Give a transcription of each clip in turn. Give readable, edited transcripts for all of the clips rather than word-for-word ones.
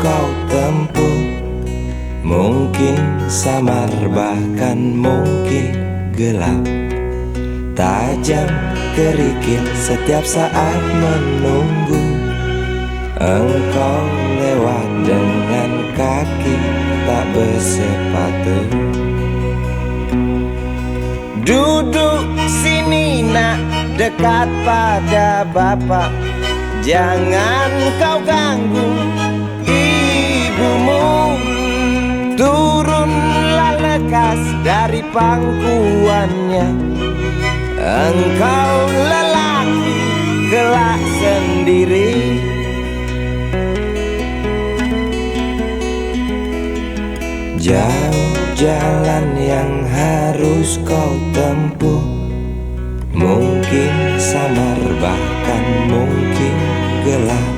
kau tempuh. Mungkin samar bahkan mungkin gelap, tajam kerikil setiap saat menunggu. Engkau lewat dengan kaki tak bersepatu. Duduk sini nak, dekat pada bapak. Jangan kau ganggu ibumu. Turunlah lekas dari pangkuannya. Engkau lelaki kelak sendiri. Jauh jalan yang harus kau tempuh. Mungkin samar bahkan mungkin gelap.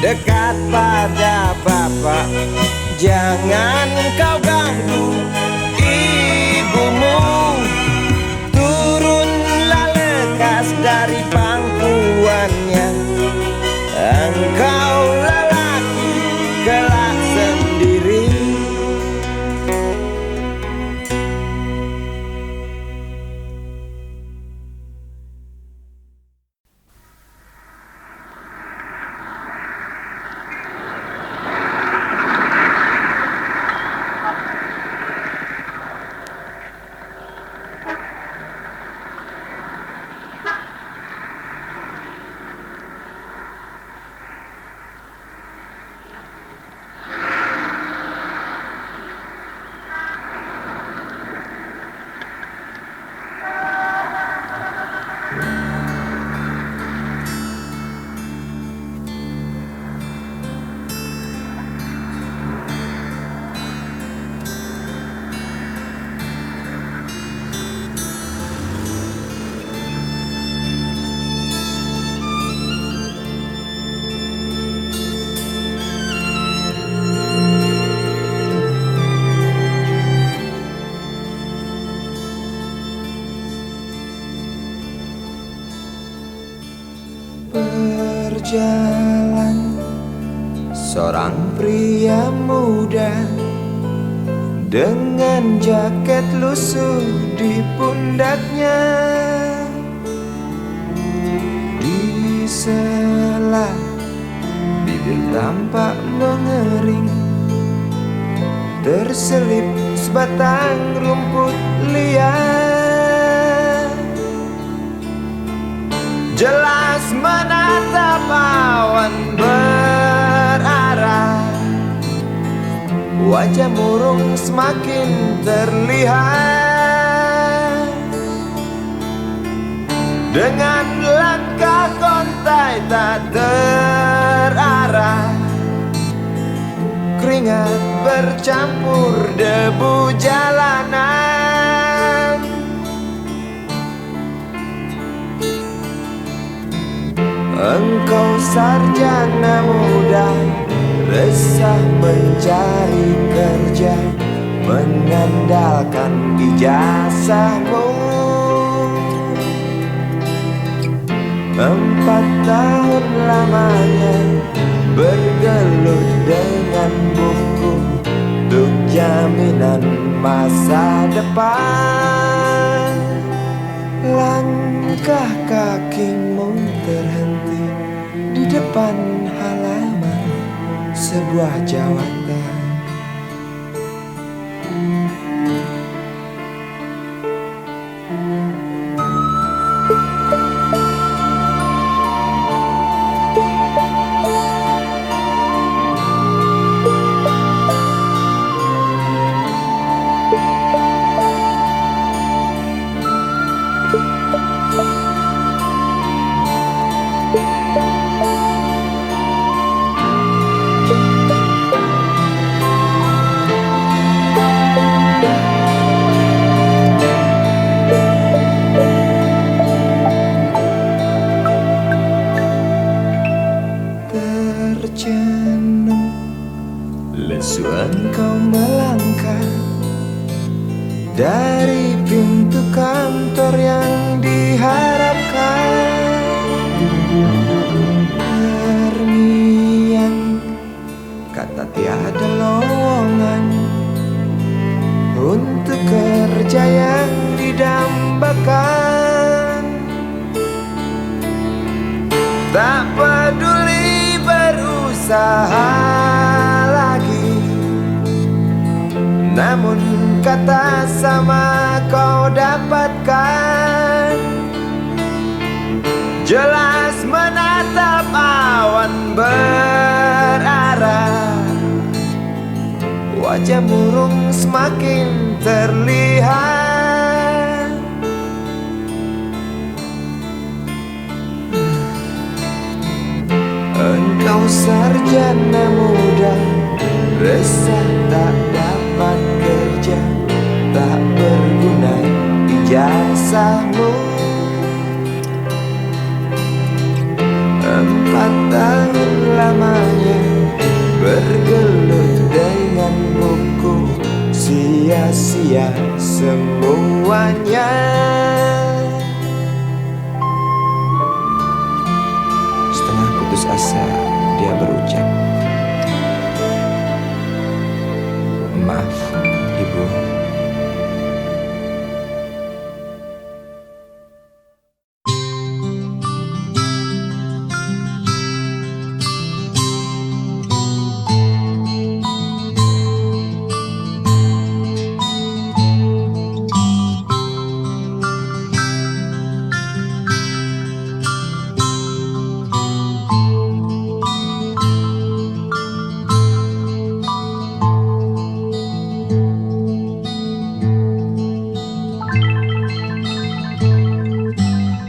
Dekat pada bapak, jangan kau ganggu ibumu. Turunlah lekas dari pangkuannya. Engkau lelaki kelak sendiri. Berjalan seorang pria muda dengan jaket lusuh di pundaknya. Di sela bibir tampak mengering, terselip sebatang rumput liar. Jelas menatap awan berarah, wajah murung semakin terlihat. Dengan langkah kontai tak terarah, keringat bercampur debu jalanan. Engkau sarjana muda, resah mencari kerja, mengandalkan ijazahmu. 4 tahun lamanya bergelut dengan buku untuk jaminan masa depan. Langkah kakimu terhenti di depan halaman sebuah jawatan. Su engkau melangkah dari pintu kantor yang diharapkan. Terngiang kata tiada lowongan untuk kerja yang didambakan. Tak peduli berusaha lagi, namun kata sama kau dapatkan. Jelas menatap awan berarah, wajah murung semakin terlihat. Engkau sarjana muda, resah tak dapat kerja, tak berguna ijazahmu. 4 tahun lamanya bergelut dengan buku, sia-sia semuanya. Setengah putus asa dia berucap, "Maaf, Ibu."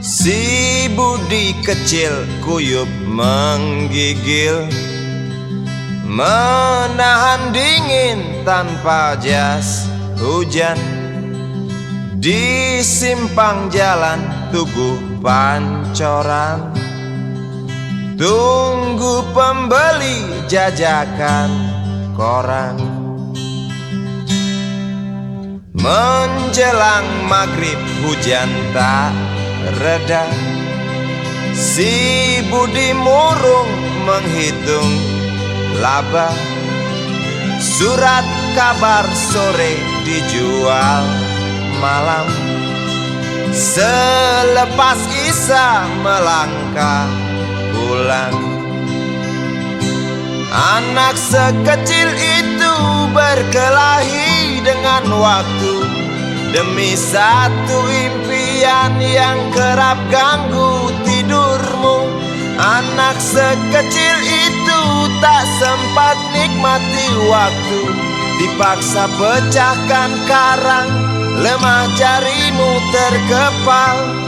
Si Budi kecil kuyup menggigil, menahan dingin tanpa jas hujan. Di simpang jalan Tugu Pancoran, tunggu pembeli jajakan koran. Menjelang maghrib hujan tak reda, si Budi murung menghitung laba. Surat kabar sore dijual malam. Selepas Isya melangkah pulang. Anak sekecil itu berkelahi dengan waktu demi satu impian yang kerap ganggu tidurmu. Anak sekecil itu tak sempat nikmati waktu, dipaksa pecahkan karang, lemah jarimu terkepal.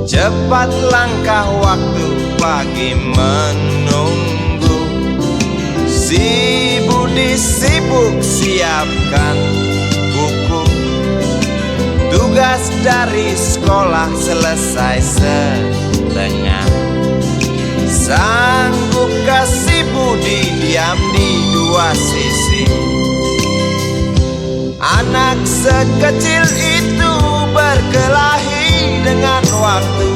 Cepat langkah waktu pagi menunggu, si Budi sibuk siapkan buku. Tugas dari sekolah selesai setengah. Sanggupkah si Budi diam di dua sisi? Anak sekecil itu berkelahi dengan waktu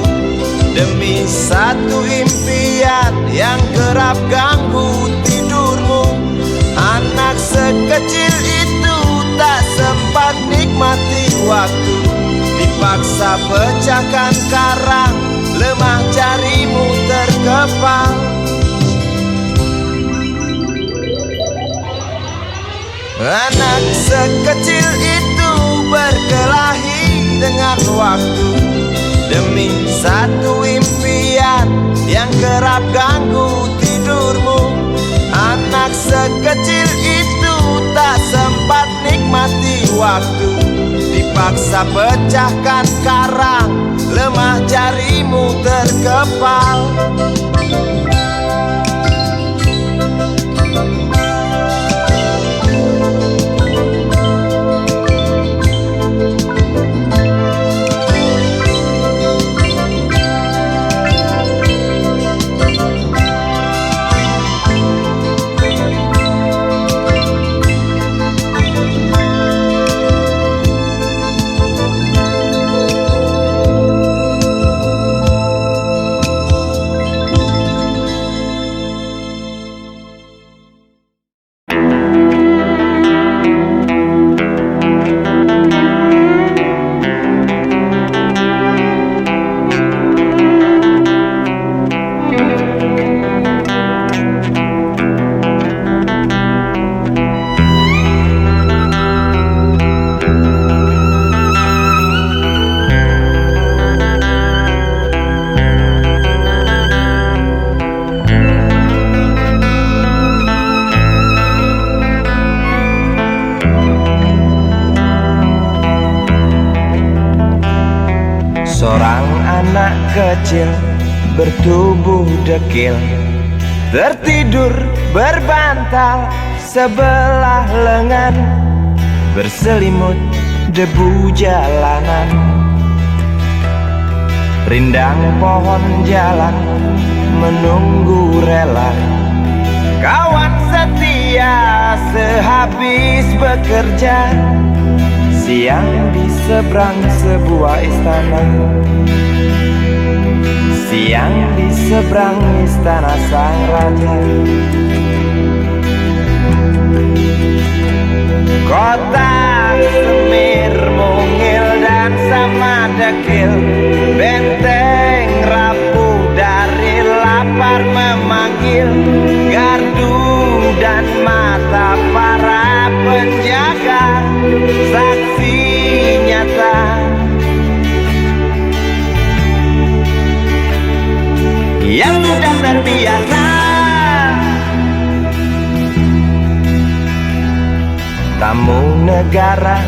demi satu impian yang kerap ganggu tidurmu. Anak sekecil itu tak sempat nikmati waktu, dipaksa pecahkan karang, lemah jarimu terkepal. Anak sekecil itu berkelahi dengan waktu demi satu impian yang kerap ganggu tidurmu. Paksa pecahkan karang, lemah jarimu terkepal. Seorang anak kecil bertubuh dekil tertidur berbantal sebelah lengan, berselimut debu jalanan. Rindang pohon jalan menunggu rela, kawan setia sehabis bekerja. Siang di seberang sebuah istana, siang di seberang istana sang raja. Kota Semir mungil dan sama dekil, benteng rapuh dari lapar memanggil. Gardu dan mata para penjaga, saksi nyata yang sudah terbiasa. Tamu negara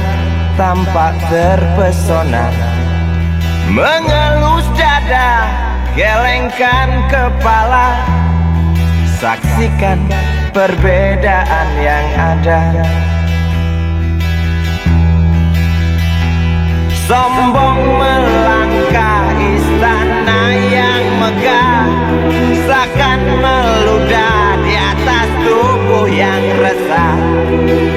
tampak terpesona, mengelus dada, gelengkan kepala. Saksikan perbedaan yang ada. Sombong melangkah istana yang megah, seakan meludah di atas tubuh yang resah.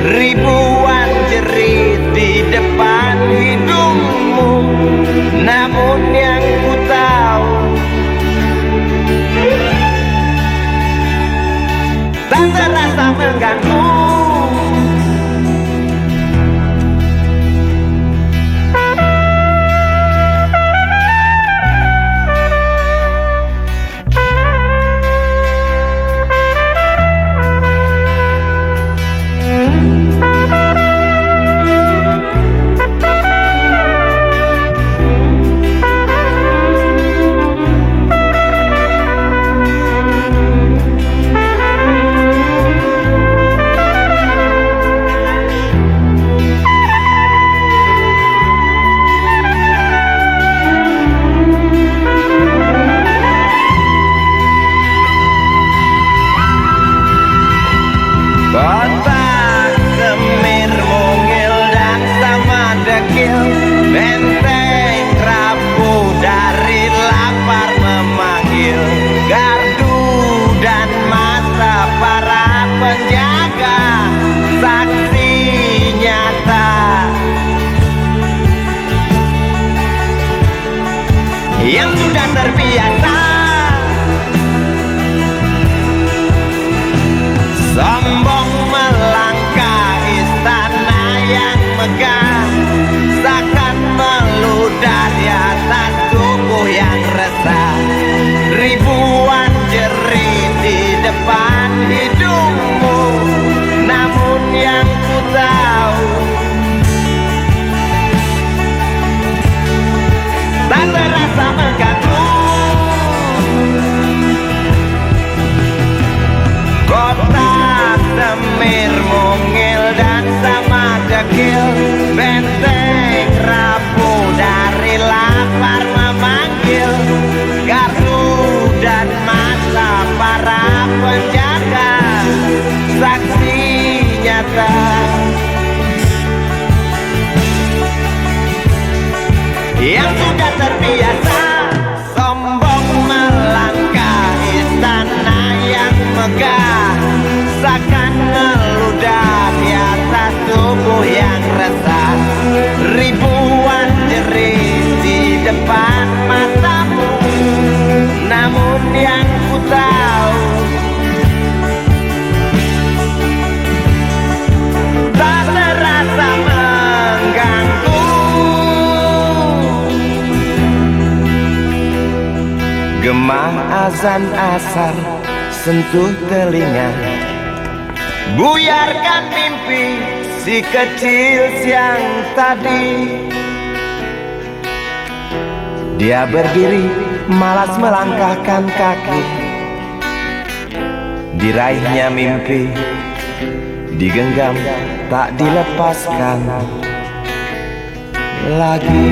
Ribuan jerit di depan hidungmu, namun yang ku tahu tak terasa mengganggu. Kota Semir mungil dan sama dekil, benteng rapuh dari lapar memanggil. Gardu dan mata para penjaga, saksi nyata yang sudah terbiasa. Sombong melangkah istana yang megah, seakan meludah di atas tubuh yang resah. Ribuan jerit di depan hidungmu, namun yang ku tahu tak terasa mengganggu. Kota Semir mungil dan sama dekil, benteng terbiasa sombong melangkah istana yang megah, seakan meludah di atas tubuh yang resah. Ribuan jerit di depan matamu, namun yang ku tahu tak terasa mengganggu. Gema azan asar sentuh telinga, Buyarkan mimpi si kecil siang tadi. dia berdiri malas melangkahkan kaki. Diraihnya mimpi, digenggam tak dilepaskan lagi.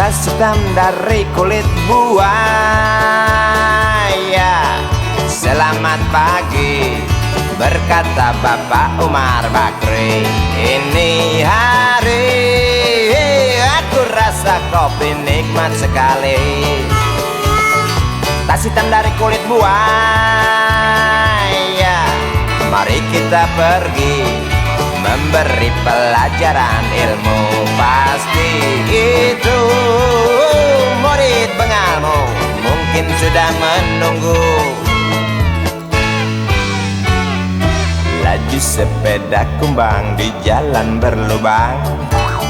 Tas hitam dari kulit buaya. Selamat pagi, berkata Bapak Umar Bakri. Ini hari aku rasa kopi nikmat sekali. Tas hitam dari kulit buaya, mari kita pergi memberi pelajaran ilmu. Pasti itu murid bengalmu mungkin sudah menunggu. Laju sepeda kumbang di jalan berlubang,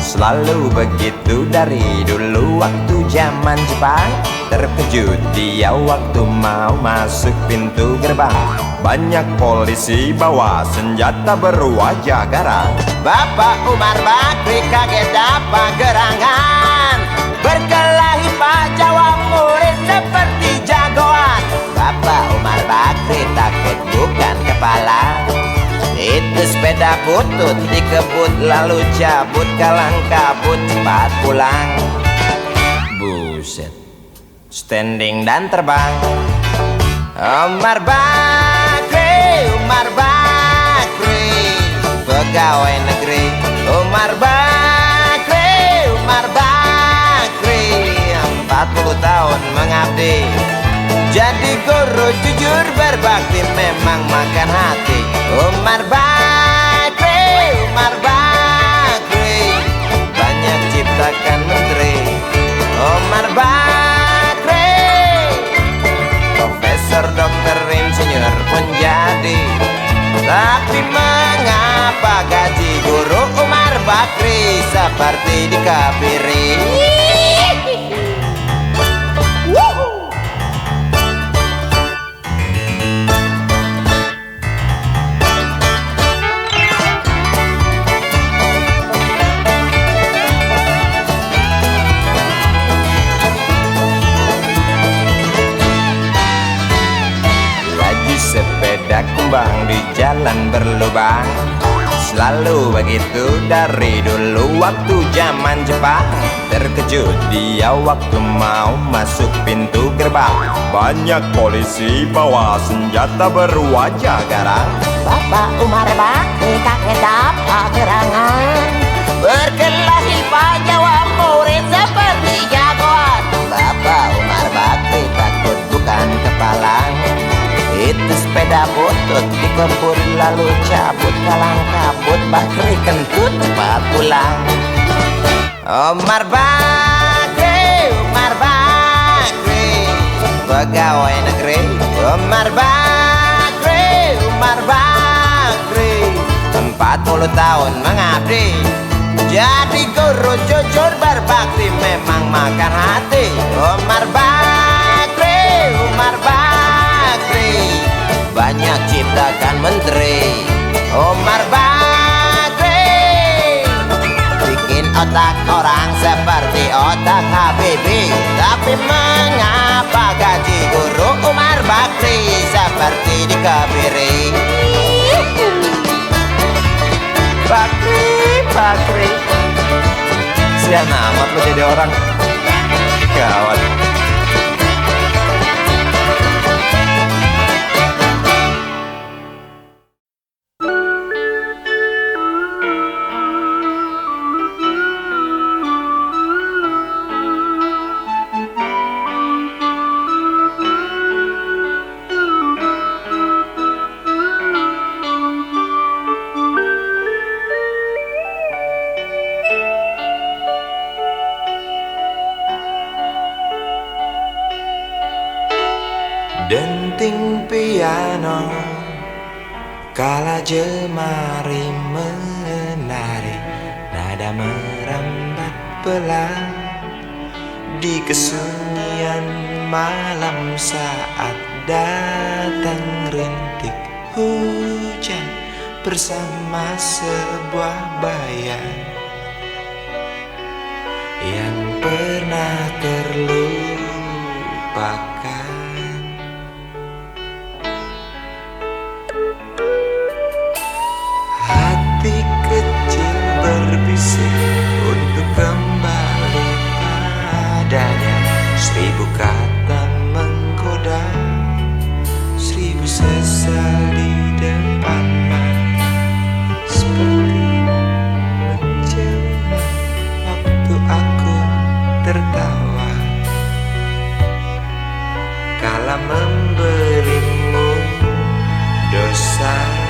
selalu begitu dari dulu waktu zaman Jepang. Terkejut dia waktu mau masuk pintu gerbang, banyak polisi bawa senjata berwajah garang. Bapak Umar Bakri kaget dapat gerangan, berkelahi Pak Jawa murid seperti jagoan. Bapak Umar Bakri takut bukan kepala, itu sepeda butut dikebut lalu cabut kalang kabut cepat pulang. Buset, standing dan terbang. Umar Bakri, Umar Bakri, pegawai negeri. Umar Bakri, Umar Bakri, 40 tahun mengabdi, jadi guru jujur berbakti memang makan hati. Umar Bakri, Umar Bakri, banyak ciptakan menteri. Umar Bakri, profesor, dokter, insinyur pun jadi. Tapi mengapa gaji guru Umar Bakri seperti dikebiri? Sepeda kumbang di jalan berlubang, selalu begitu dari dulu waktu zaman Jepang. Terkejut dia waktu mau masuk pintu gerbang, banyak polisi bawa senjata berwajah garang. Bapak Umar Bakri kaget dapat gerangan, Berkelahi Pak Jawa murid seperti jagoan. Bapak Umar Bakri takut bukan kepala, itu sepeda butut dikebut lalu cabut kalang kabut. Bakri kentut cepat pulang. Umar Bakri, Umar Bakri, pegawai negeri. Umar Bakri, Umar Bakri, 40 tahun mengabdi, Jadi guru jujur berbakti memang makan hati. Umar Bakri, Umar Bakri, banyak ciptakan menteri. Umar Bakri bikin otak orang seperti otak Habibie. Tapi mengapa gaji guru Umar Bakri seperti dikebiri? Bakri, sian amat lo jadi orang. Gawat. Denting piano kala jemari menari, nada merambat pelan di kesunyian malam saat datang rintik hujan bersama sebuah bayang yang pernah terlupakan. Hati kecil berbisik untuk kembali padanya. 1000 kata menggoda, 1000 sesal di depan mata. Seperti menjelma waktu aku tertawa kala memberimu dosa.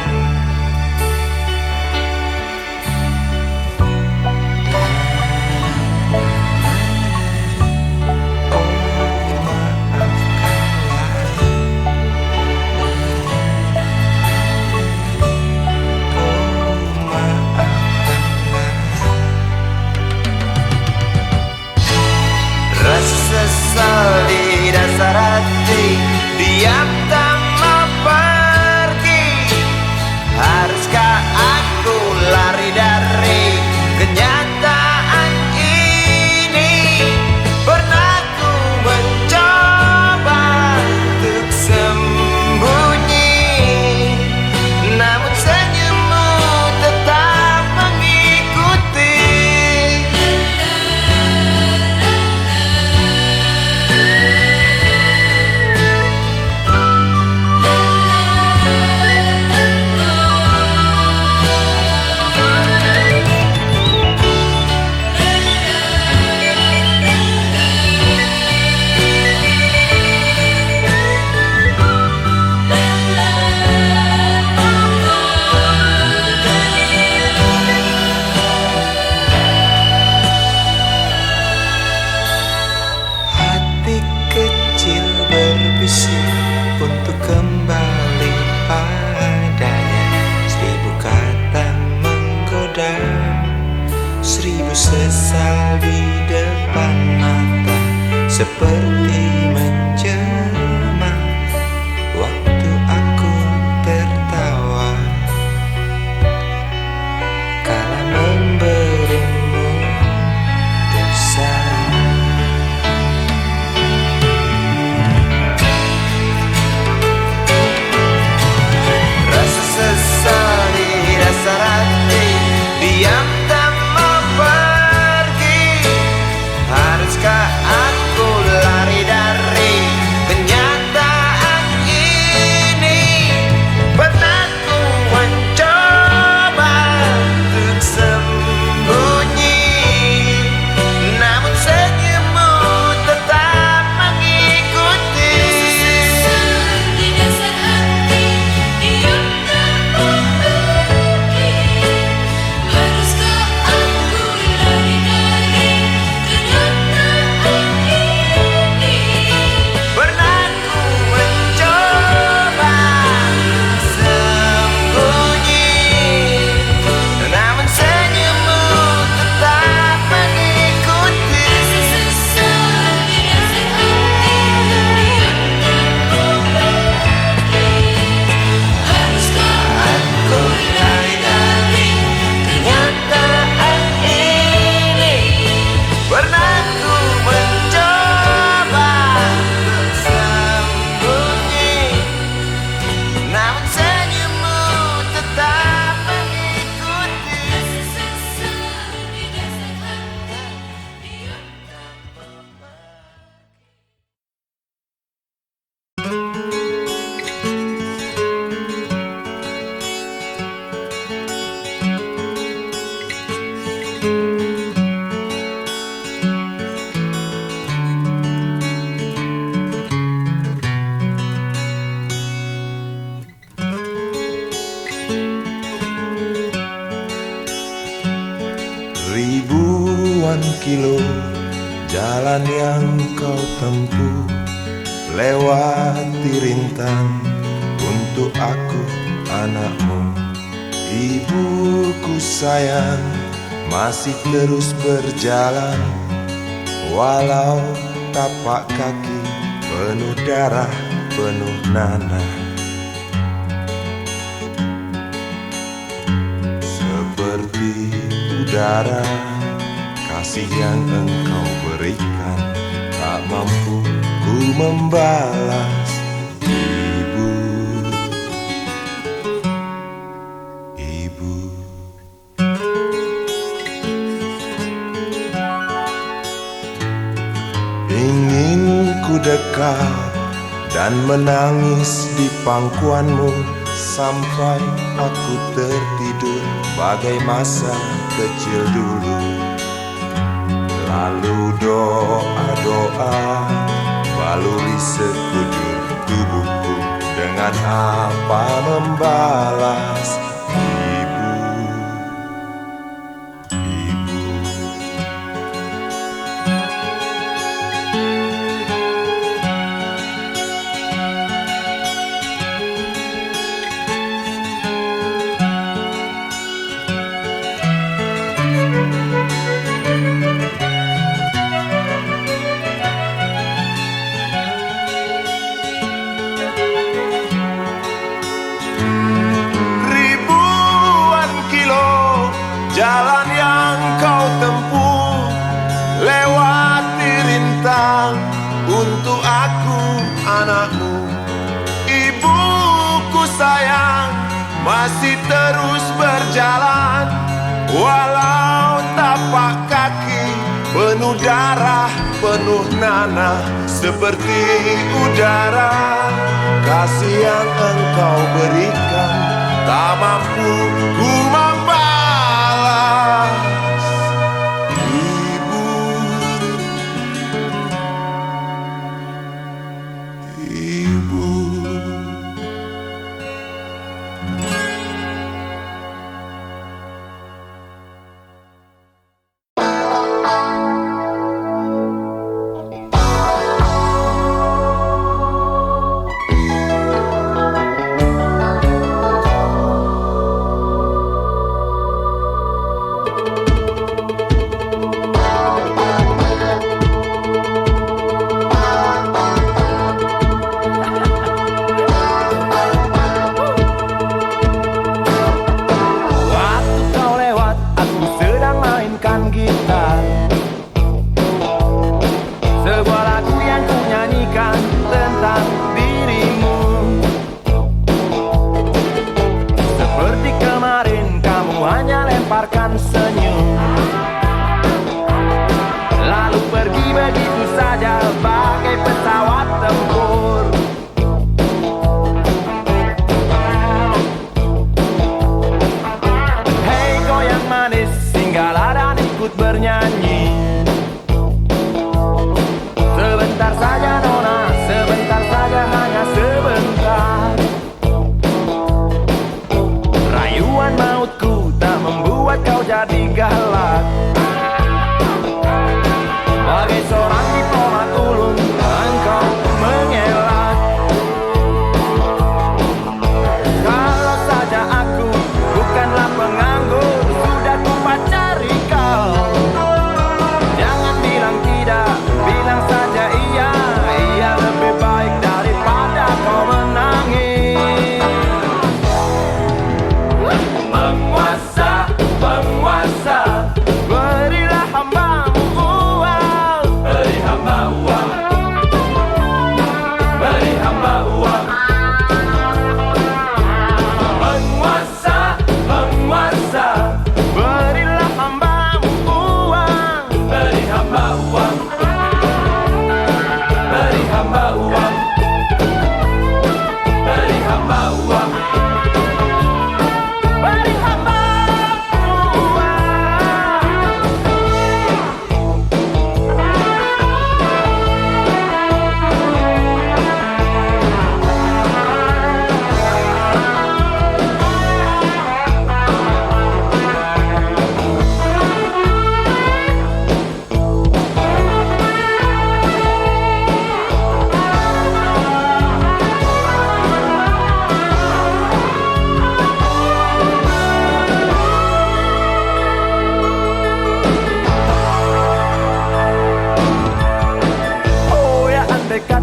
Sesal di dasar hati, diam tak mau pergi. Haruskah aku lari dari kenyataan ini? Pernah ku mencoba untuk sembunyi, namun senyummu tetap mengikuti. Berbisik untuk kembali padanya. 1000 kata menggoda, 1000 sesal di depan mata. Seperti menjelma waktu aku tertawa kala memberimu dosa. Sesal di dasar hati, diam tak mau pergi. Haruskah aku lari Ribuan kilo jalan yang kau tempuh, lewati rintang untuk aku anakmu. Ibuku sayang masih terus berjalan, walau tapak kaki penuh darah, penuh nanah. Seperti udara, kasih yang engkau berikan tak mampu ku membalas. Ibu, ibu. Ingin ku dekat dan menangis di pangkuanmu sampai aku tertidur bagai masa kecil dulu. Lalu doa-doa baluri sekujur tubuhku, dengan apa membalas. Ibu, ibu. Jalan yang kau tempuh, lewati rintang untuk aku anakmu. Ibuku sayang masih terus berjalan, walau tapak kaki penuh darah, penuh nanah. Seperti udara, kasih yang engkau berikan tak mampu ku membalas. Ibu, ibu. Penguasa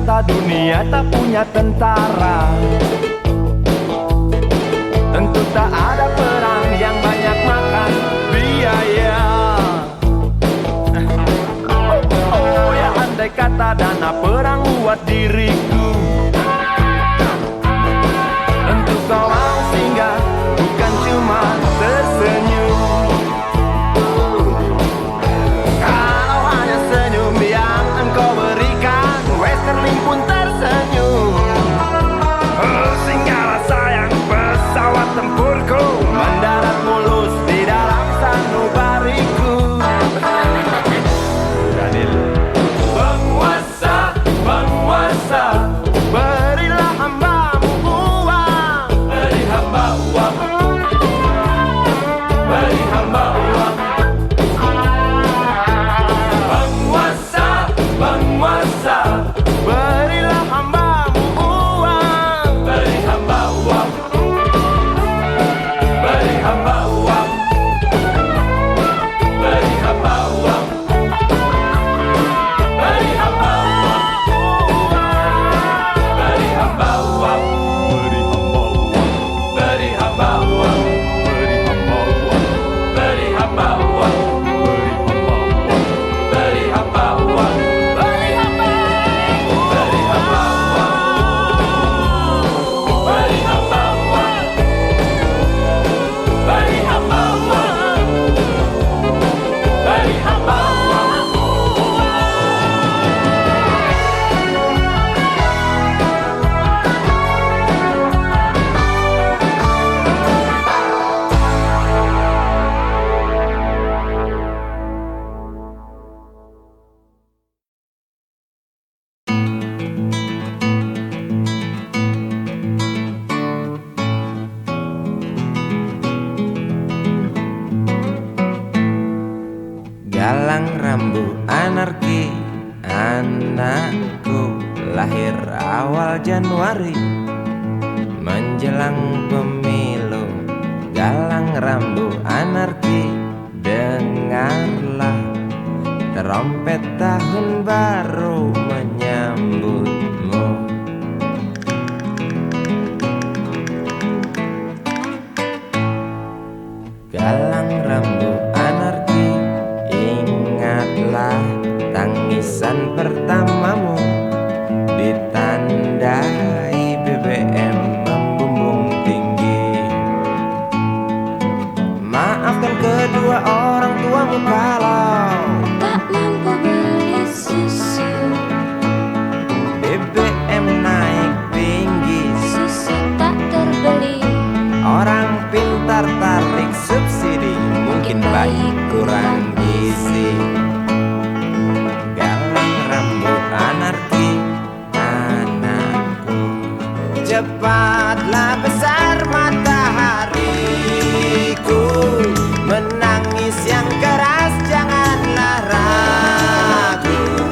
kata dunia tak punya tentara. Tentu tak ada perang yang banyak makan biaya. Oh ya, andai kata dana perang buat diriku, tentu kau mau singgah, bukan cuma tersenyum. Kalau hanya senyum yang engkau berikan, Westerling pun tersenyum. Singgahlah sayang, pesawat tempurku mendarat mulus di dalam sanubariku. Daniel. Penguasa, penguasa, berilah hambamu uang. Beri hamba uang. Beri hamba uang. Penguasa, penguasa, berilah hambamu uang. Beri hamba uang. Beri hamba uang. Beri hamba uang. Beri hamba uang. Beri hamba uang. Beri hamba uang. Beri hamba uang. Beri hamba uang. Beri hamba uang. Beri hamba uang. Beri hamba uang. Beri hamba uang. Beri hamba uang. Galang rambu anarki, anakku lahir awal Januari menjelang pemilu. Galang rambu anarki, dengarlah trompet tahun baru menyambutmu. Galang rambu anarki, ingatlah tangisan pertamamu ditandai BBM membumbung tinggi. Maafkan kedua orang tuamu kalau tak mampu beli susu. BBM naik tinggi, Susu tak terbeli. orang pintar tarik subsidi, mungkin bayi kurang gizi. Galang rambu anarki, anakku, cepatlah besar matahariku. Menangis yang keras janganlah ragu,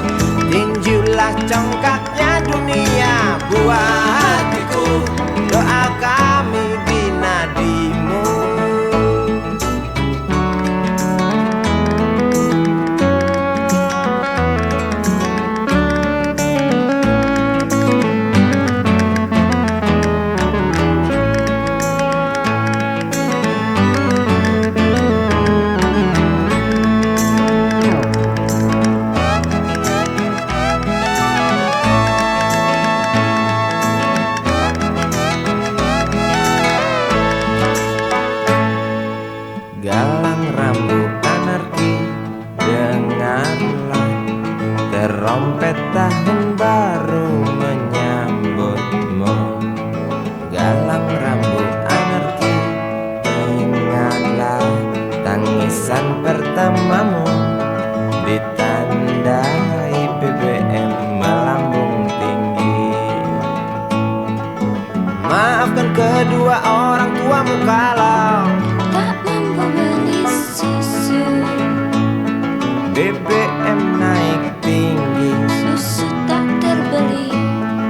tinjulah congkaknya dunia buat hatiku. Doa kami di nadimu. Galang rambu anarki, dengarlah trompet tahun baru menyambutmu. Galang rambu anarki, ingatlah tangisan pertamamu ditandai BBM melambung tinggi. Maafkan kedua orang tuamu kalau Tak mampu beli susu. BBM naik tinggi, Susu tak terbeli.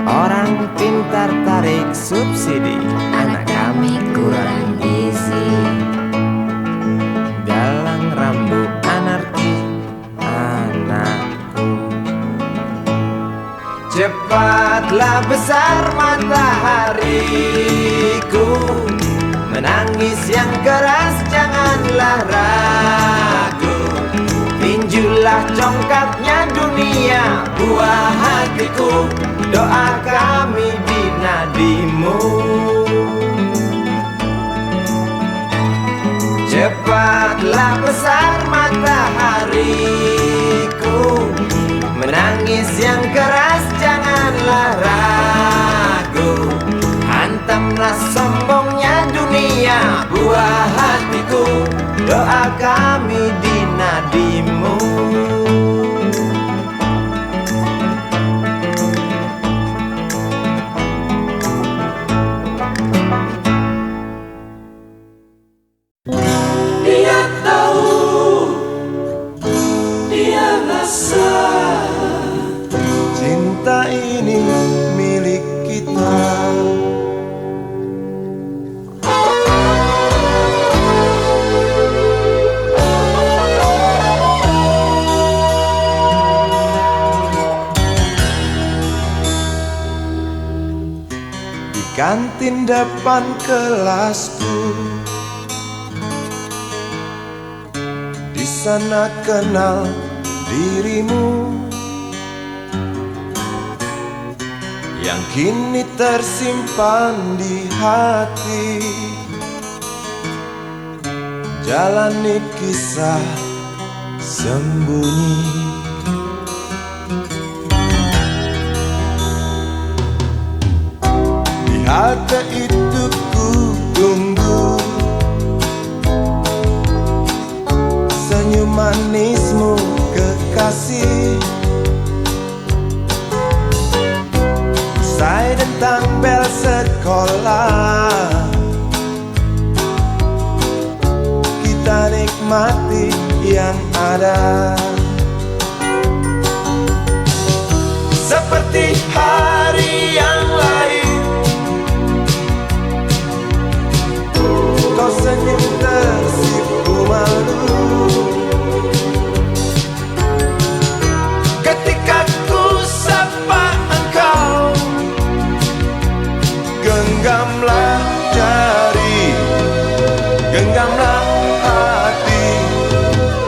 orang pintar tarik subsidi, anak kami kurang gizi. Galang rambu anarki, anakku, cepat Cepatlah besar matahariku, menangis yang keras janganlah ragu. Tinjulah congkaknya dunia, buah hatiku, doa kami di nadimu. Cepatlah besar matahariku, menangis yang keras janganlah ragu. Hantamlah sombongnya dunia, buah hatiku, doa kami di nadimu. Dia tahu, dia rasa cinta ini milik kita. Di kantin depan kelasku, di sana kenal dirimu, yang kini tersimpan di hati. Jalani kisah sembunyi. Di halte itu ku tunggu senyum manismu kekasih. Usai dentang bel sekolah, kita nikmati yang ada. Seperti hari yang lain, kau senyum tersipu malu ketika ku sapa engkau. Genggamlah jari, genggamlah hati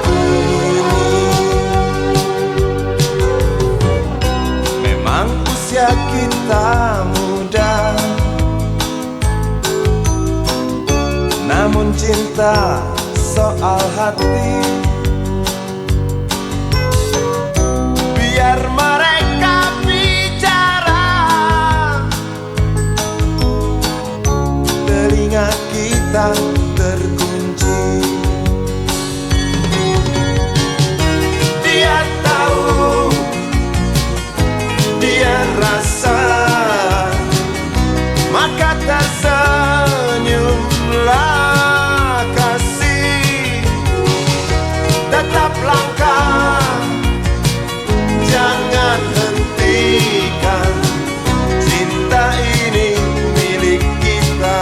ini. Memang usia kita muda, namun cinta soal hati. Biar mereka bicara, telinga kita terkunci. Dia tahu, dia rasa, maka tersenyumlah kasih. Tetap langkah, jangan hentikan, cinta ini milik kita.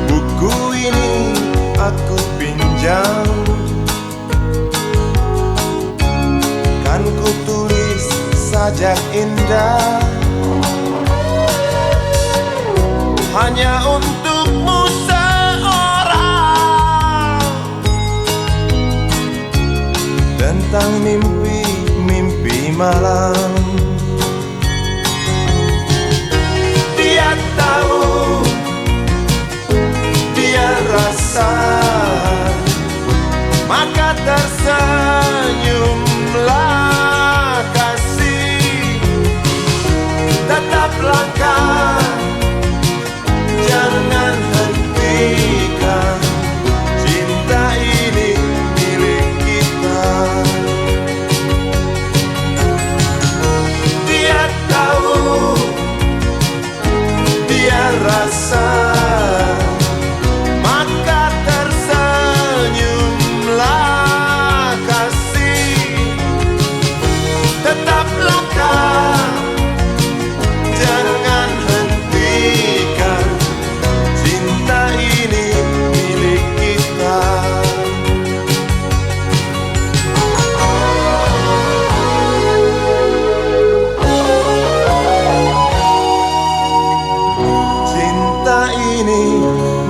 Buku ini aku pinjam, kan ku tulis sajak indah, hanya untukmu seorang, tentang mimpi-mimpi malam. Dia tahu, dia rasa, maka tersenyumlah kasih. Tetap langkah, jangan hentikan, cinta ini milik kita.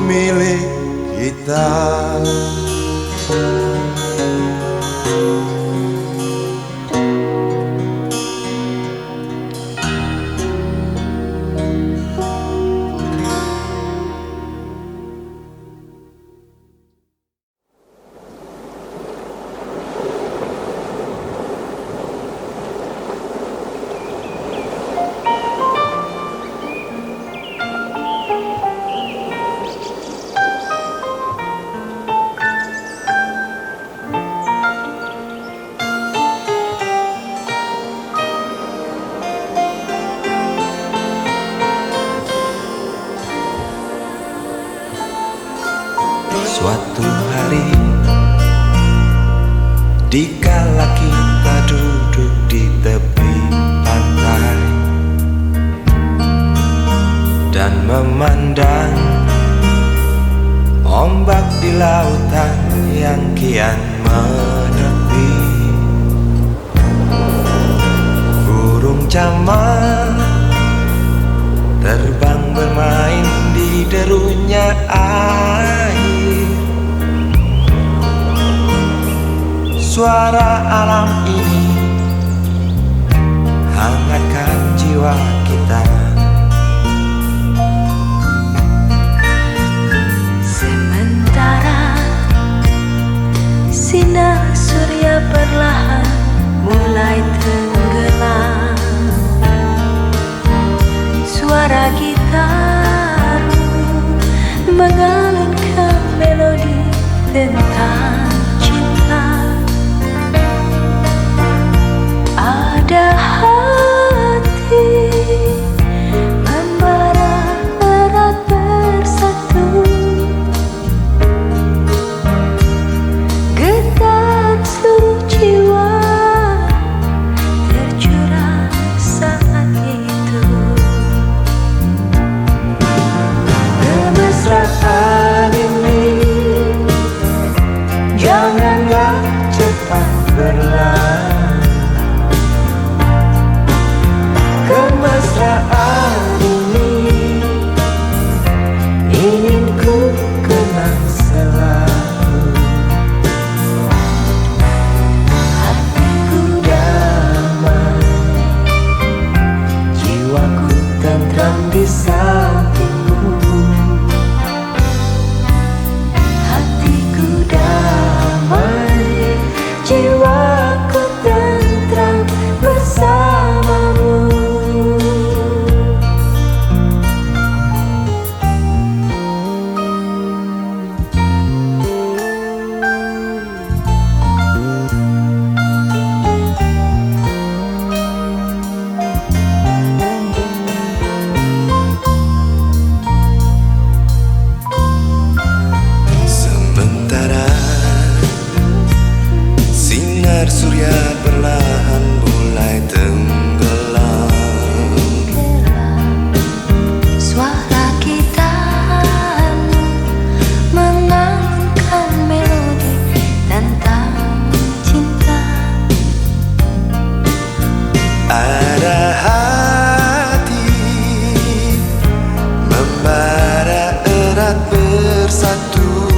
milik kita. Suatu hari, dikala kita duduk di tepi pantai dan memandang ombak di lautan yang kian menepi, burung camar terbang bermain di derunya air. Suara alam ini hangatkan jiwa kita. Sementara sinar surya perlahan mulai tenggelam, suara gitar mengalunkan melodi tentang cinta. Ada hati membara erat bersatu, getar seluruh jiwa tercurah saat itu. Kemesraan ini janganlah cepat berlalu. Kemesraan ini ingin ku kenang selalu. Hatiku damai, jiwaku tentram di sampingmu. Hatiku damai, jiwaku tentram bersamamu. Sementara sinar surya perlahan mulai tenggelam, Suara gitar mengalunkan melodi tentang cinta. ada hati membara erat bersatu,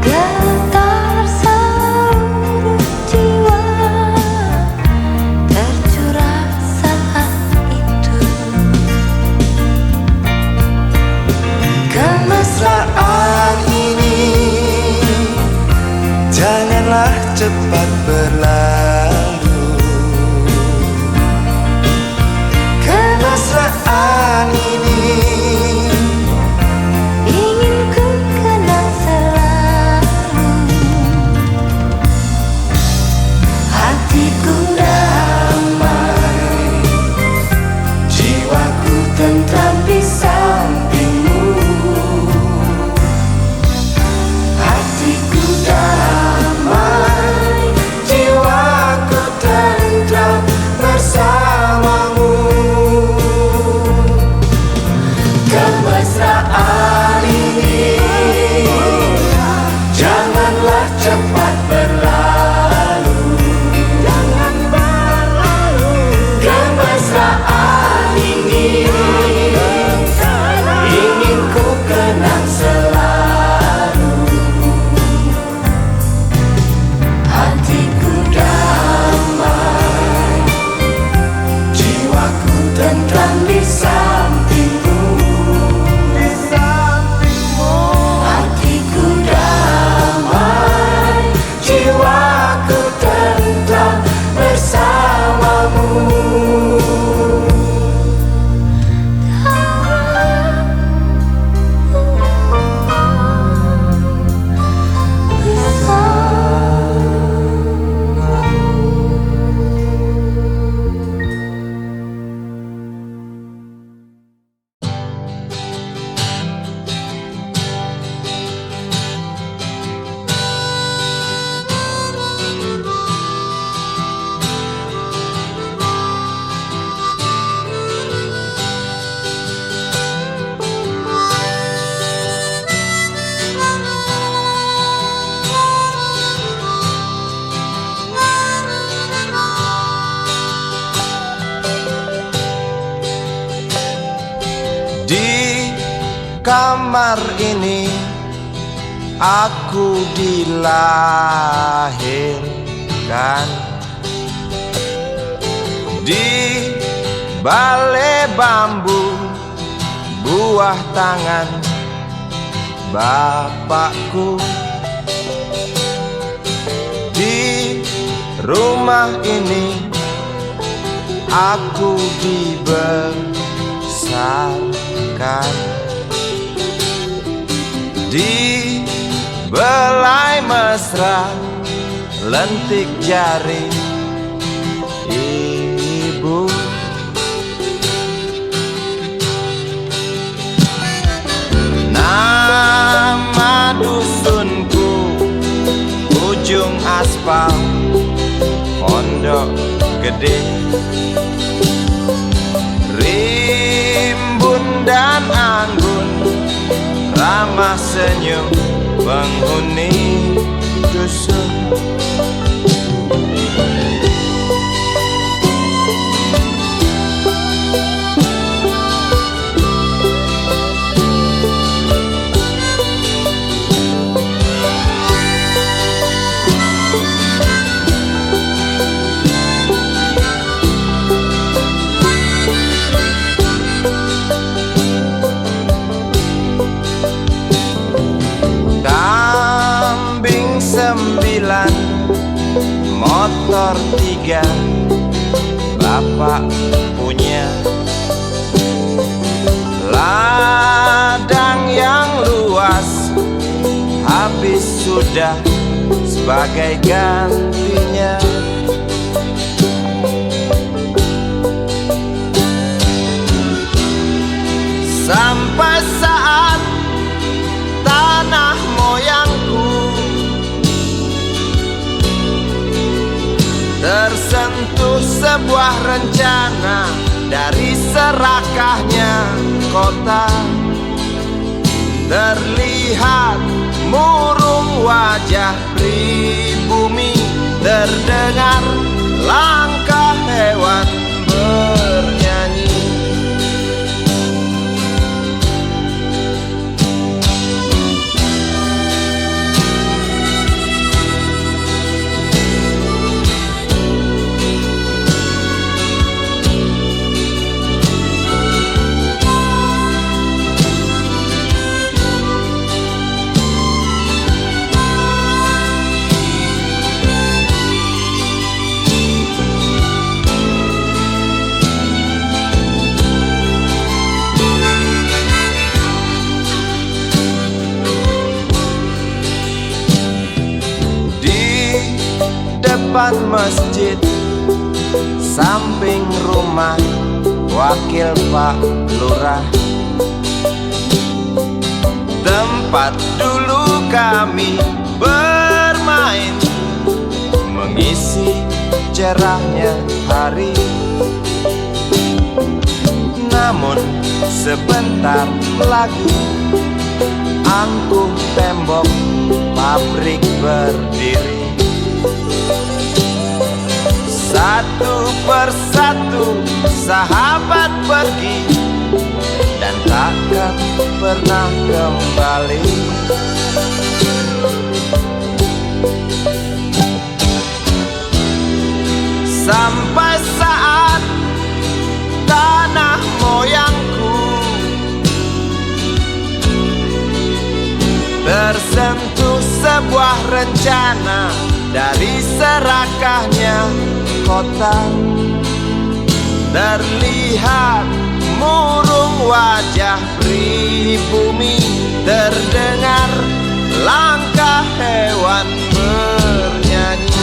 Getar seluruh jiwa tercurah saat itu. Kemesraan ini janganlah cepat berlalu. Kemesraan ini Ingin ku kenang selalu. Hatiku damai, jiwaku tentram di sampingmu. hatiku damai, Jiwaku tentram bersamamu. Kemesraan ini janganlah cepat berlalu. Jangan berlalu. Kemesraan ini ingin ku kamar ini aku dilahirkan. Di balai bambu buah tangan bapakku. Di rumah ini aku dibesarkan. Di belai mesra lentik jari ibu. Nama dusunku ujung aspal Pondok Gede. Rimbun dan anggun ramah senyum penghuni dusun. Kambing 9, motor 3, bapak punya. Ladang yang luas habis sudah sebagai gantinya. Sampai saat tanah moyangku tersentuh sebuah rencana dari serakahnya kota. Terlihat murung wajah pribumi, terdengar langkah hewan bernyanyi. Depan masjid samping rumah wakil Pak Lurah, tempat dulu kami bermain mengisi cerahnya hari. Namun sebentar lagi angkuh tembok pabrik berdiri. Satu persatu sahabat pergi dan takkan pernah kembali. Sampai saat tanah moyangku tersentuh sebuah rencana dari serakahnya kota. Terlihat murung wajah pribumi, terdengar langkah hewan bernyanyi.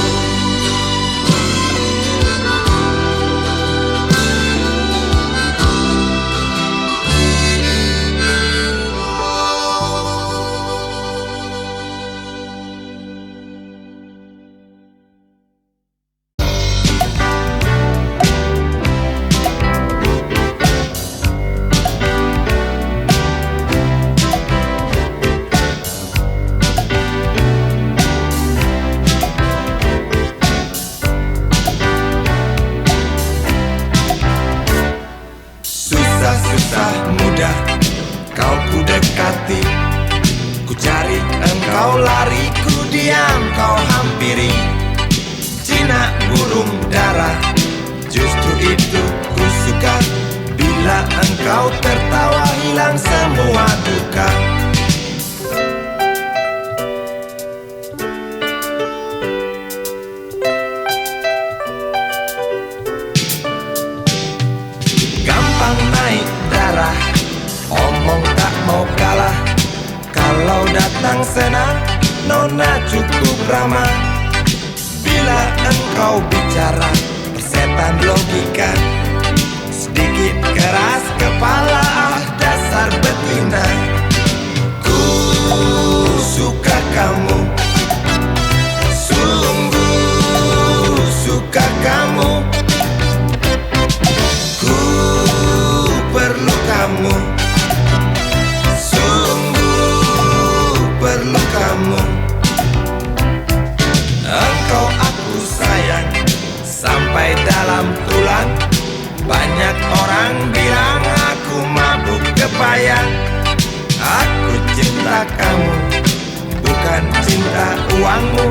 Kau lari, ku diam, kau hampiri. Jinak burung dara, justru itu ku suka. Bila engkau tertawa, hilang semua duka. Gampang naik darah, omong tak mau kalah. Kalau datang senang, nona cukup ramah. Bila engkau bicara, persetan logika. Sedikit keras kepala, dasar betina. Ku suka kamu, sungguh suka kamu. Ku perlu kamu, sungguh perlu kamu. Engkau aku sayang, sampai dalam tulang. Banyak orang bilang aku mabuk kepayang. Aku cinta kamu, bukan cinta uangmu.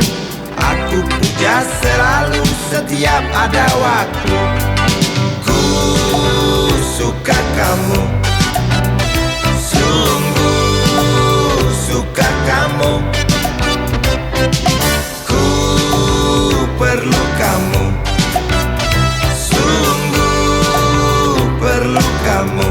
Aku puja selalu setiap ada waktu. Ku suka kamu, sungguh suka kamu. Ku perlu kamu, sungguh perlu kamu.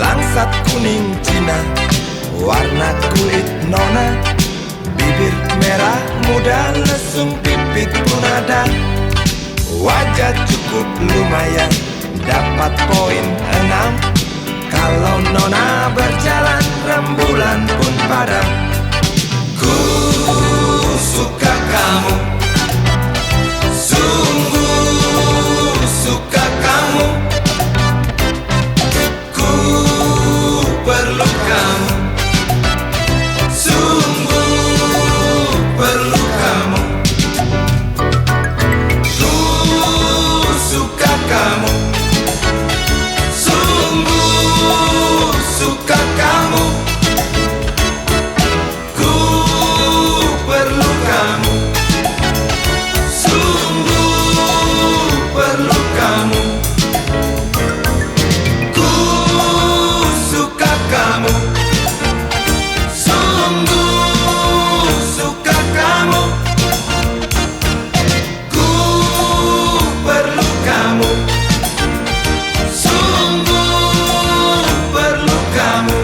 Langsat kuning Cina, warna kulit nona. Bibir merah muda, lesung pipit pun ada. Wajah cukup lumayan, dapat poin 6. Kalau nona berjalan, rembulan pun padam. Ku suka kamu, sungguh suka kamu. Perlu kamu, sungguh perlu kamu. Ku suka kamu, sungguh suka kamu. Ku perlu kamu, sungguh perlu kamu. Kamu, sungguh suka kamu. Ku perlu kamu, sungguh perlu kamu.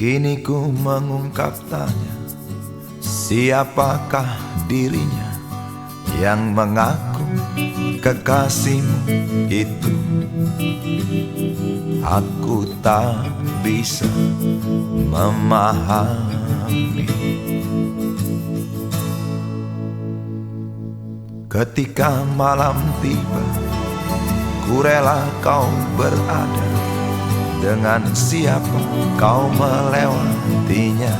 Kini ku mengungkap tanya, siapakah dirinya yang mengaku kekasihmu itu? Aku tak bisa memahami. Ketika malam tiba, ku rela kau berada. Dengan siapa kau melewatinya?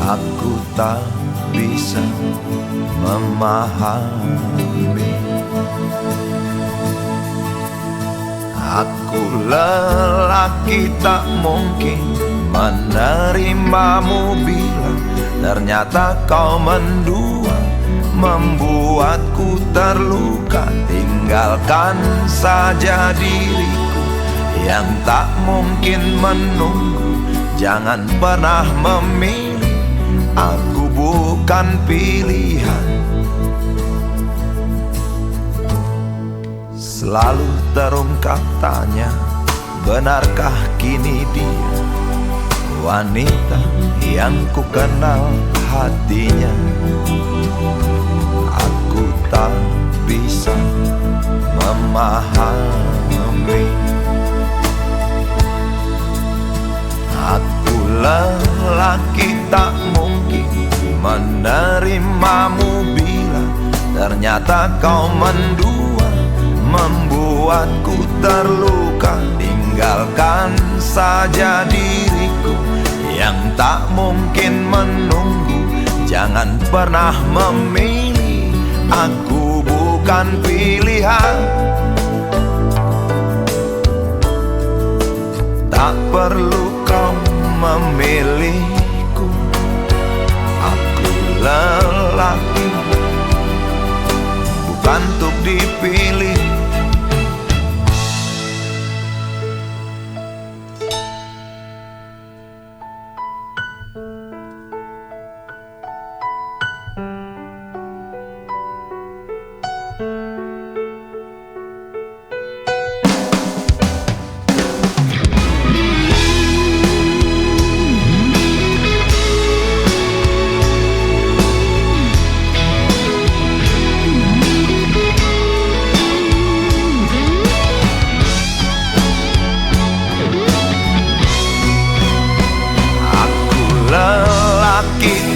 Aku tak bisa memahami. Aku lelaki tak mungkin menerimamu bila ternyata kau mendua membuatku terluka. Tinggalkan saja diriku yang tak mungkin menunggu. Jangan pernah memilih, aku bukan pilihan. Selalu terungkap tanya, benarkah kini dia wanita yang ku kenal hatinya? Aku tak bisa memahami. Aku lelaki tak mungkin menerimamu bila ternyata kau mendua, membuatku terluka. Tinggalkan saja diriku yang tak mungkin menunggu. Jangan pernah memilih, aku bukan pilihan. Tak perlu kau memilihku, aku lelaki bukan untuk dipilih.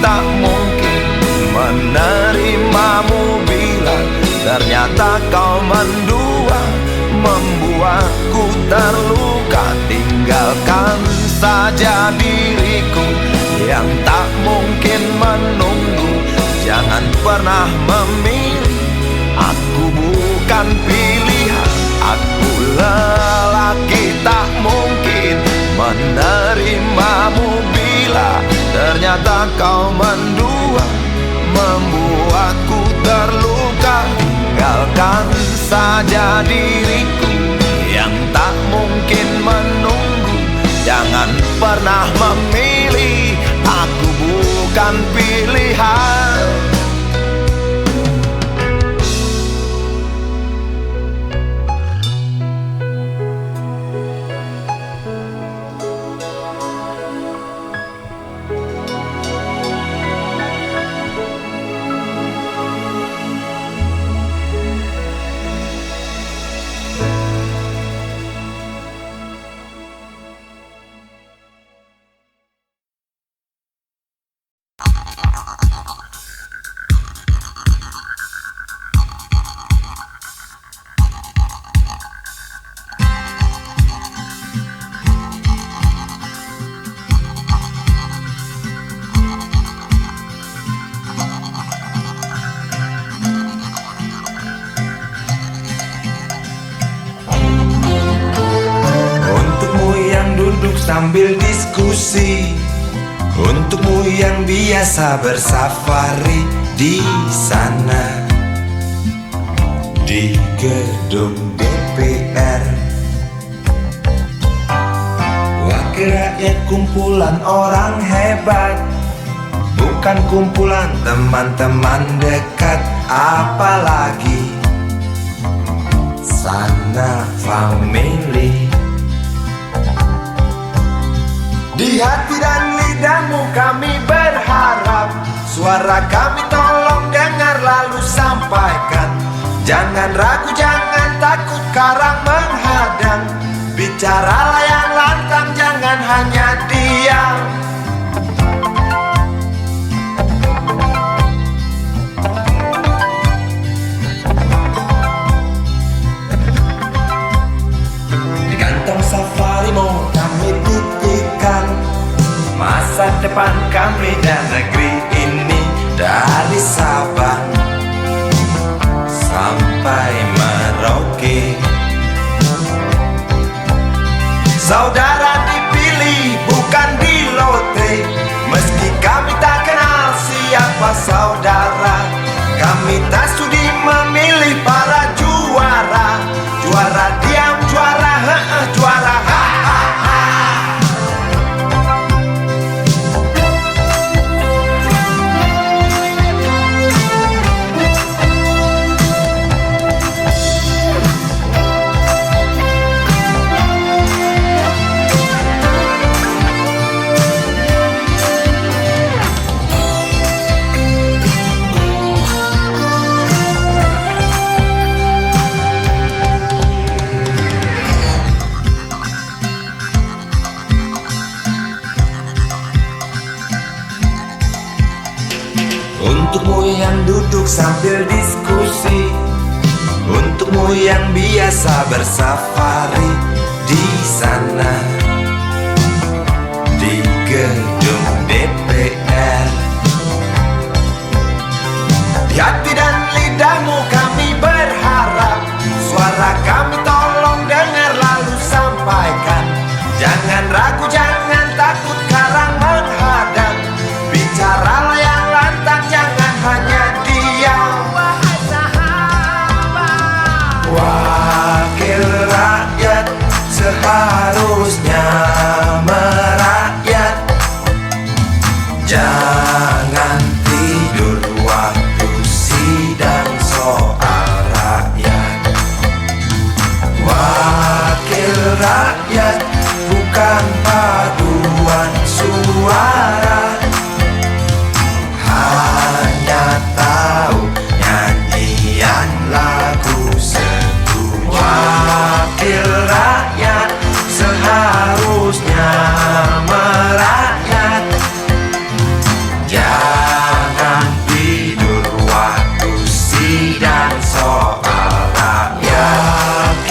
Tak mungkin menerimamu bila ternyata kau mendua, membuatku terluka. Tinggalkan saja diriku yang tak mungkin menunggu. Jangan pernah memilih, aku bukan pilihan. Aku lelaki tak mungkin menerimamu bila ternyata kau mendua, membuatku terluka. Tinggalkan saja diriku yang tak mungkin menunggu. Jangan pernah memilih, aku bukan pilihan. Sambil diskusi, untukmu yang biasa bersafari di sana, di gedung DPR. Wakil rakyat kumpulan orang hebat, bukan kumpulan teman-teman dekat. Apalagi sana family. Di hati dan lidahmu kami berharap, suara kami tolong dengar lalu sampaikan. Jangan ragu, jangan takut karang menghadang. Bicaralah yang lantang, jangan hanya diam. Di kantong safarimu kami titipkan masa depan kami dan negeri ini, dari Sabang sampai Merauke. Saudara dipilih bukan di lotre, meski kami tak kenal siapa saudara. Kami Untukmu yang duduk sambil diskusi, untukmu yang biasa bersafari di sana, di gedung DPR. Di hati dan lidahmu kami berharap, suara kami tolong dengar lalu sampaikan. Jangan ragu, jangan takut karang menghadap, bicaralah yang lantang, jangan hanya diam. Wahai sahabat, wakil rakyat seharusnya merakyat. Jangan tidur waktu sidang soal rakyat. Wakil rakyat bukan paduan suara, hanya tahu nyanyian lagu setuju. Wakil rakyat seharusnya merakyat. Jangan tidur waktu sidang soal rakyat.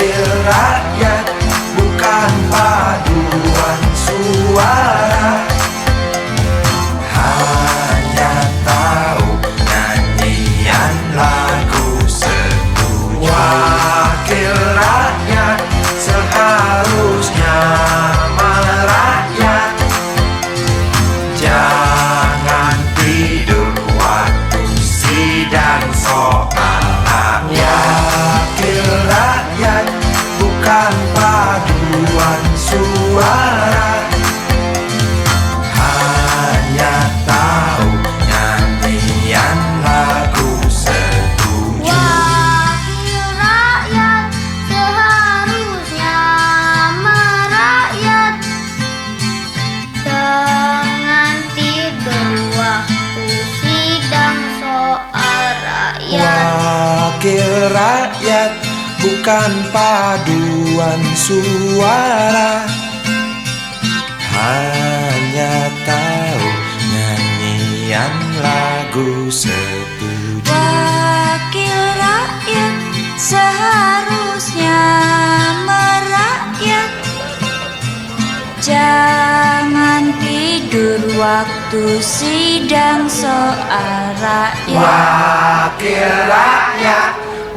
Wakil rakyat bukan paduan suara, hanya tahu nyanyian lagu setuju. Wakil rakyat seharusnya merakyat. Jangan tidur waktu sidang soal rakyat. Wakil rakyat bukan paduan suara, hanya tahu nyanyian lagu setuju. Wakil rakyat seharusnya merakyat. Jangan tidur waktu sidang soal rakyat. Wakil rakyat bukan paduan suara, hanya tahu nyanyian lagu setuju. Wakil rakyat seharusnya merakyat. Jangan tidur waktu sidang soal rakyat. Wakil rakyat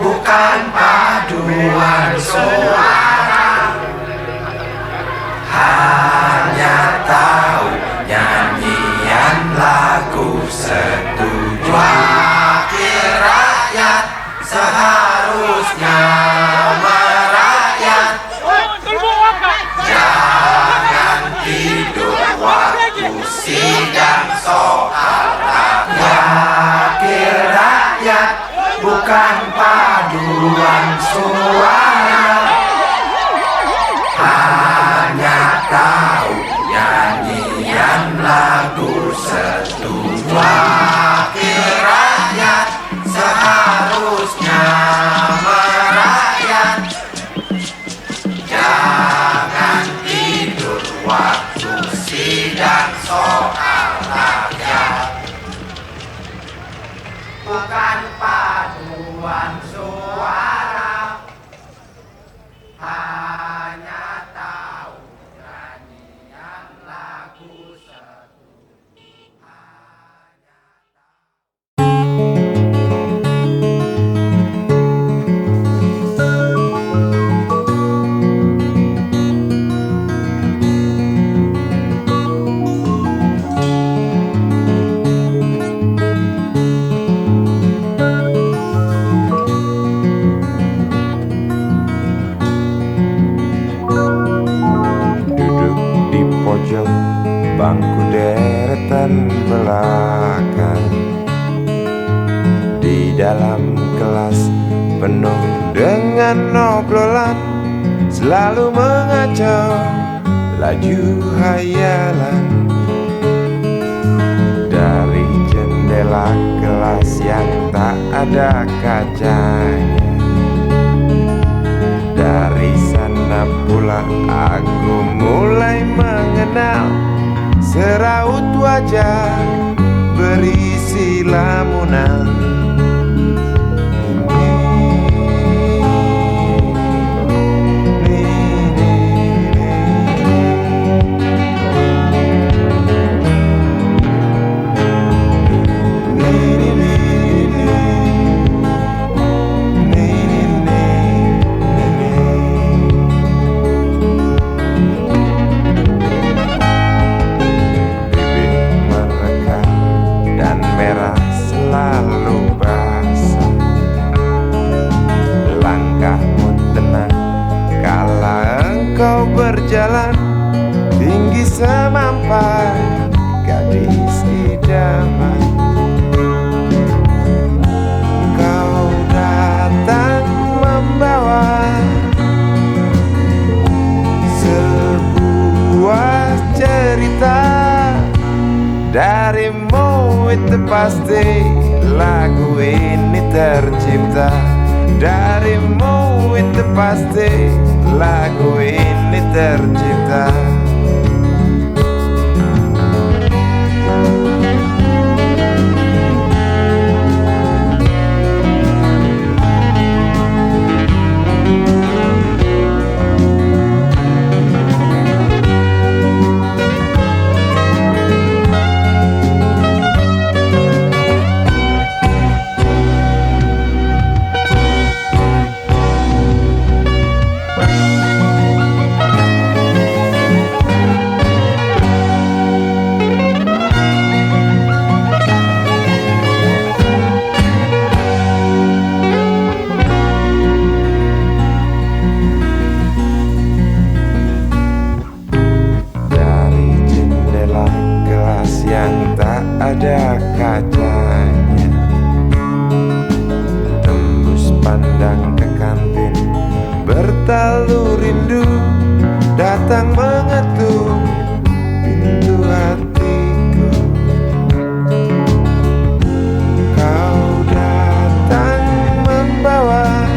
bukan paduan suara, hanya tahu nyanyian lagu setuju. Wakil rakyat seharusnya merakyat. Jangan tidur waktu sidang soal rakyat. Wakil rakyat bukan paduan suara, hanya tahu nyanyian lagu setuju. Wakil rakyat seharusnya merakyat. Jangan tidur waktu sidang soal rakyat. Bukan paduan suara, hanya tahu nyanyian lagu setuju. pojok bangku deretan belakang. Di dalam kelas penuh dengan obrolan, selalu mengacau laju hayalan. Dari jendela kelas yang tak ada kacanya, dari sana pula aku mulai mengenal seraut wajah berisi lamunan. Berjalan tinggi semampai gadis idaman, kau datang membawa sebuah cerita. Darimu itu pasti lagu ini tercipta. Darimu itu pasti lagu ini tercipta. Ada kacanya, tembus pandang ke kantin, bertalu rindu datang mengetuk pintu hatiku. Kau datang membawa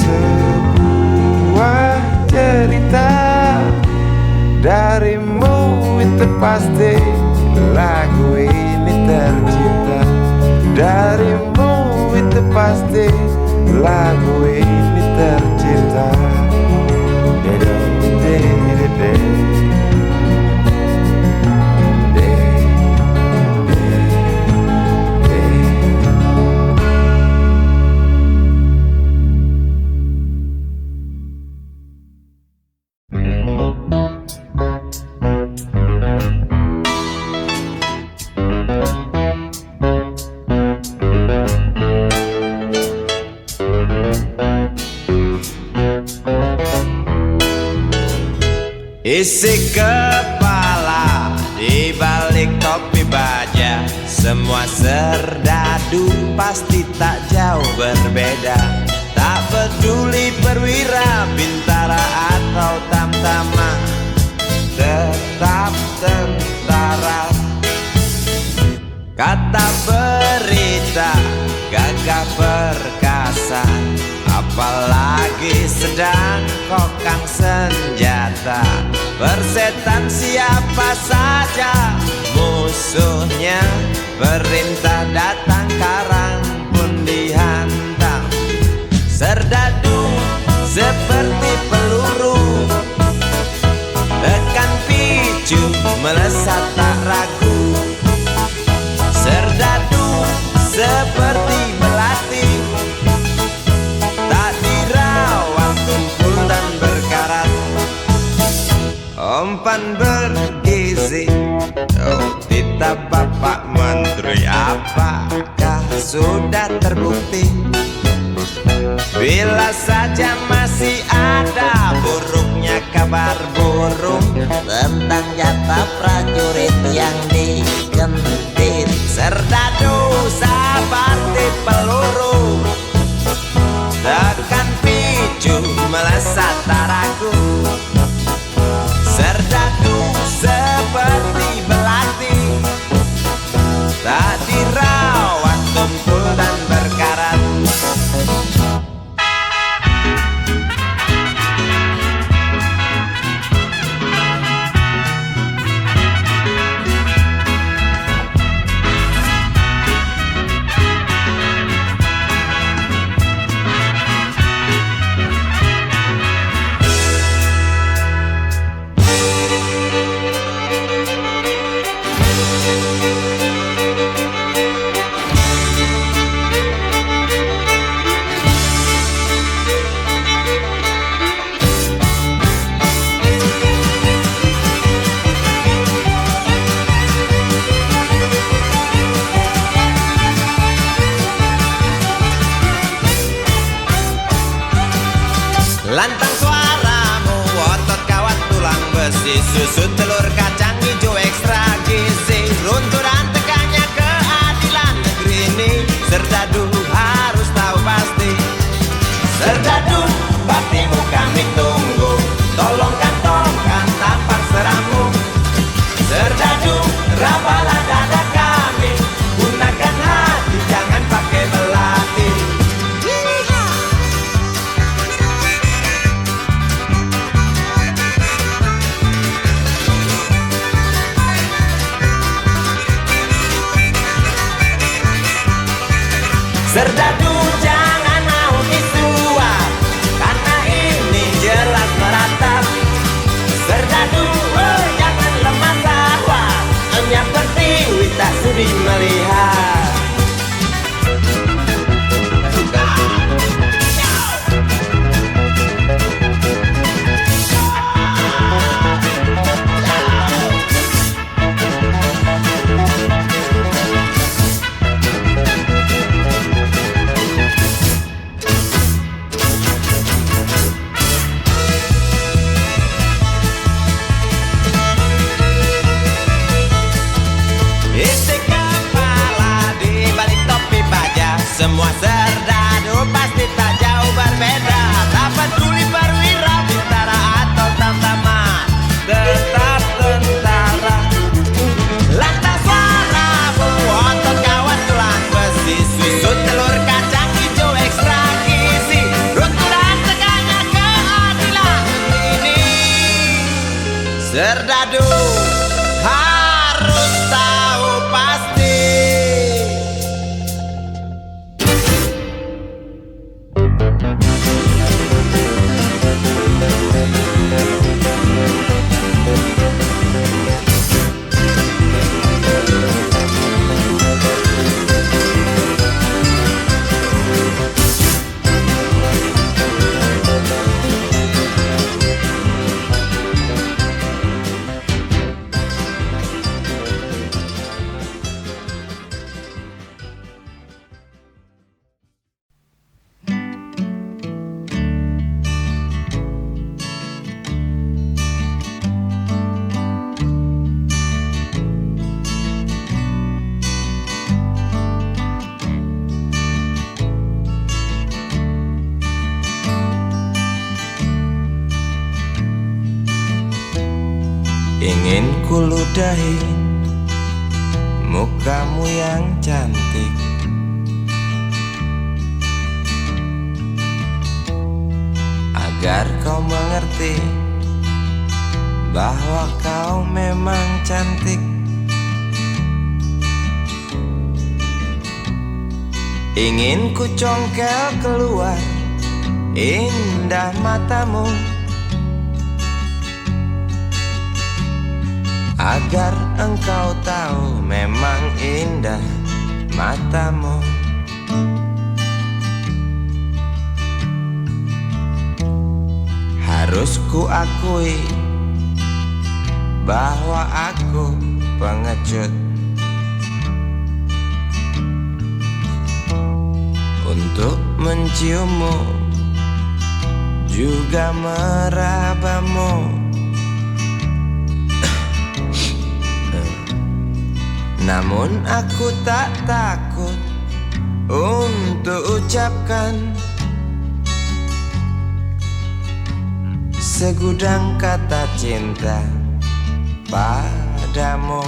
sebuah cerita. Darimu itu pasti lagu ini tercipta. Darimu itu pasti lagu ini tercipta. Isi kepala di balik topi baja, semua serdadu pasti tak jauh berbeda. Tak peduli perwira, bintara atau tamtama, tetap tentara. Kata berita gagah perkasa, apalagi sedang kokang senjata. Persetan siapa saja musuhnya, perintah datang karang pun dihantam. Serdadu seperti peluru, tekan picu melesat tak ragu. Serdadu seperti melati, tak dirawat tumpul dan berkarat. Umpan bergizi, oh titah Bapak Menteri, apakah sudah terbukti? Bila saja masih ada buruknya kabar burung tentang jatah prajurit yang digentit. Serdadu seperti peluru, tekan picu melesat tak ragu. Serdadu seperti belati, tak dirawat tumpul dan berkarat. susu telur kacang hijau ekstra gizi. Runtuhan tegaknya keadilan negeri ini, Serdadu harus tahu pasti. Serdadu, baktimu kami tunggu, tolong kantongkan tampar serammu. Serdadu, rapalah dada kami, gunakan hati jangan pakai melati. Serdadu jangan mau disuap, karena ini jelas meratap. Serdadu jangan lemah sawah, enyap pertiwi tak sudi melihat. Isi kepala di balik topi baja, semua serdadu pasti tak jauh berbeda. Tak peduli perwira, bintara atau tamtama, tetap tentara. Lantas suaramu otot kawan tulang besi, susu telur kacang hijau ekstra gizi. Runtuhan tegaknya keadilan ini, Serdadu harus tahu pasti. Ingin kuludahi mukamu yang cantik, agar kau mengerti bahwa kau memang cantik. Ingin ku congkel keluar indah matamu, agar engkau tahu memang indah matamu. Harus ku akui bahwa aku pengecut, untuk menciummu juga merabamu. Namun aku tak takut untuk ucapkan segudang kata cinta padamu.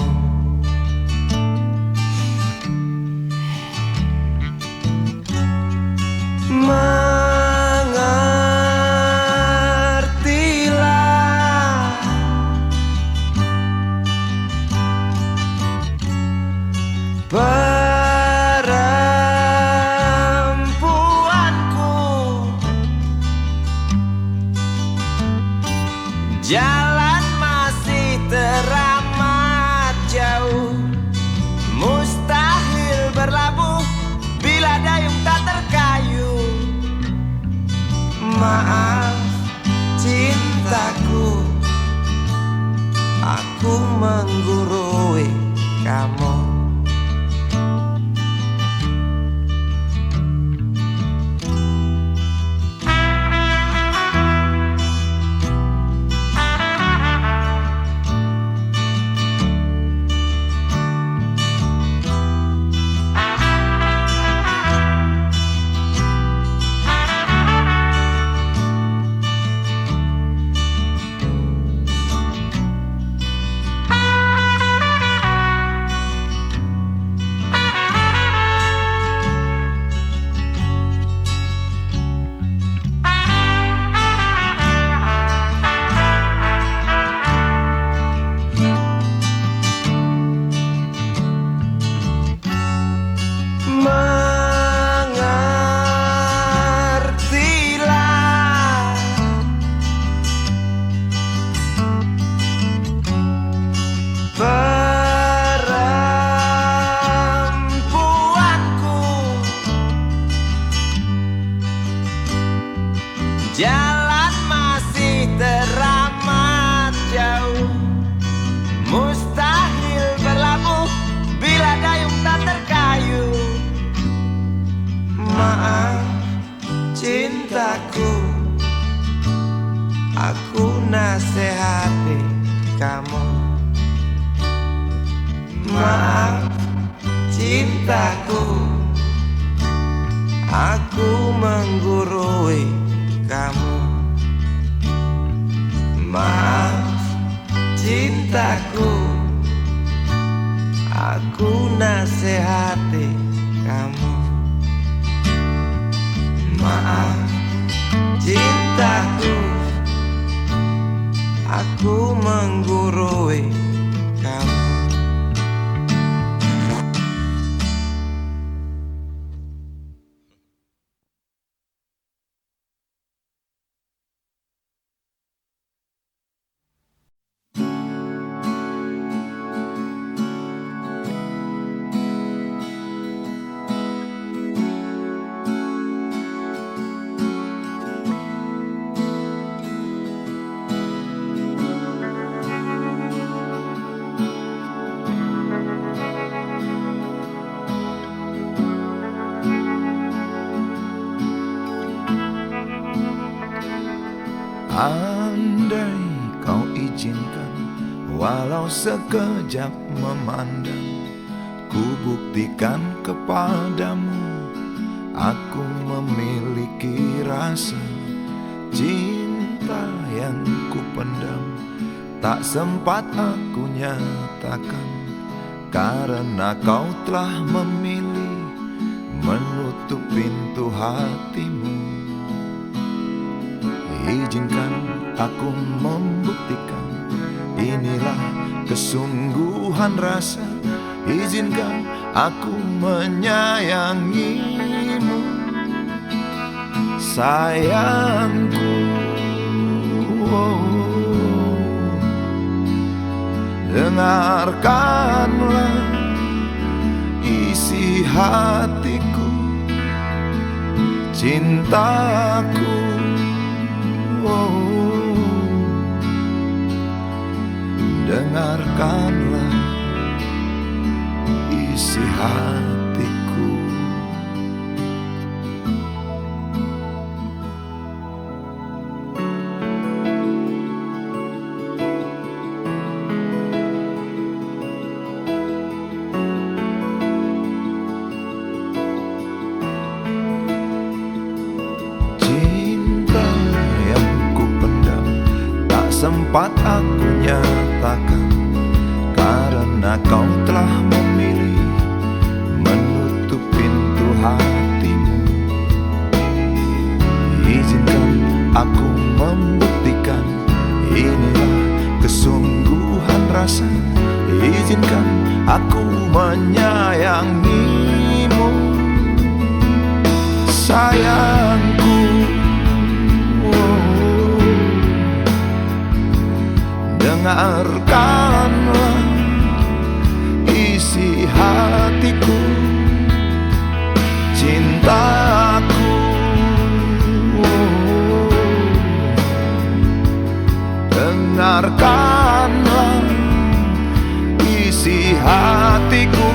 Mengertilah perempuanku, jalan masih teramat jauh, mustahil berlabuh bila dayung tak terkayuh. Maaf cintaku, aku menggurui kamu. cintaku, aku nasihati kamu. Maaf cintaku, aku menggurui kamu. Maaf cintaku, aku nasihati kamu. Maaf cintaku, aku menggurui kamu. Andai kau izinkan, walau sekejap memandang, ku buktikan kepadamu, aku memiliki rasa cinta yang ku pendam. Tak sempat aku nyatakan, karena kau telah memilih menutup pintu hatimu. Izinkan aku membuktikan, inilah kesungguhan rasa. Izinkan aku menyayangimu, sayangku. Dengarkanlah isi hatiku, cintaku. Dengarkanlah isi hatiku. Cinta yang ku pendam, tak sempat aku nyatakan, karena kau telah memilih menutup pintu hatimu. Izinkan aku membuktikan, inilah kesungguhan rasa. Izinkan aku menyayangimu, sayangku. Dengarkanlah isi hatiku, cintaku. Dengarkanlah isi hatiku.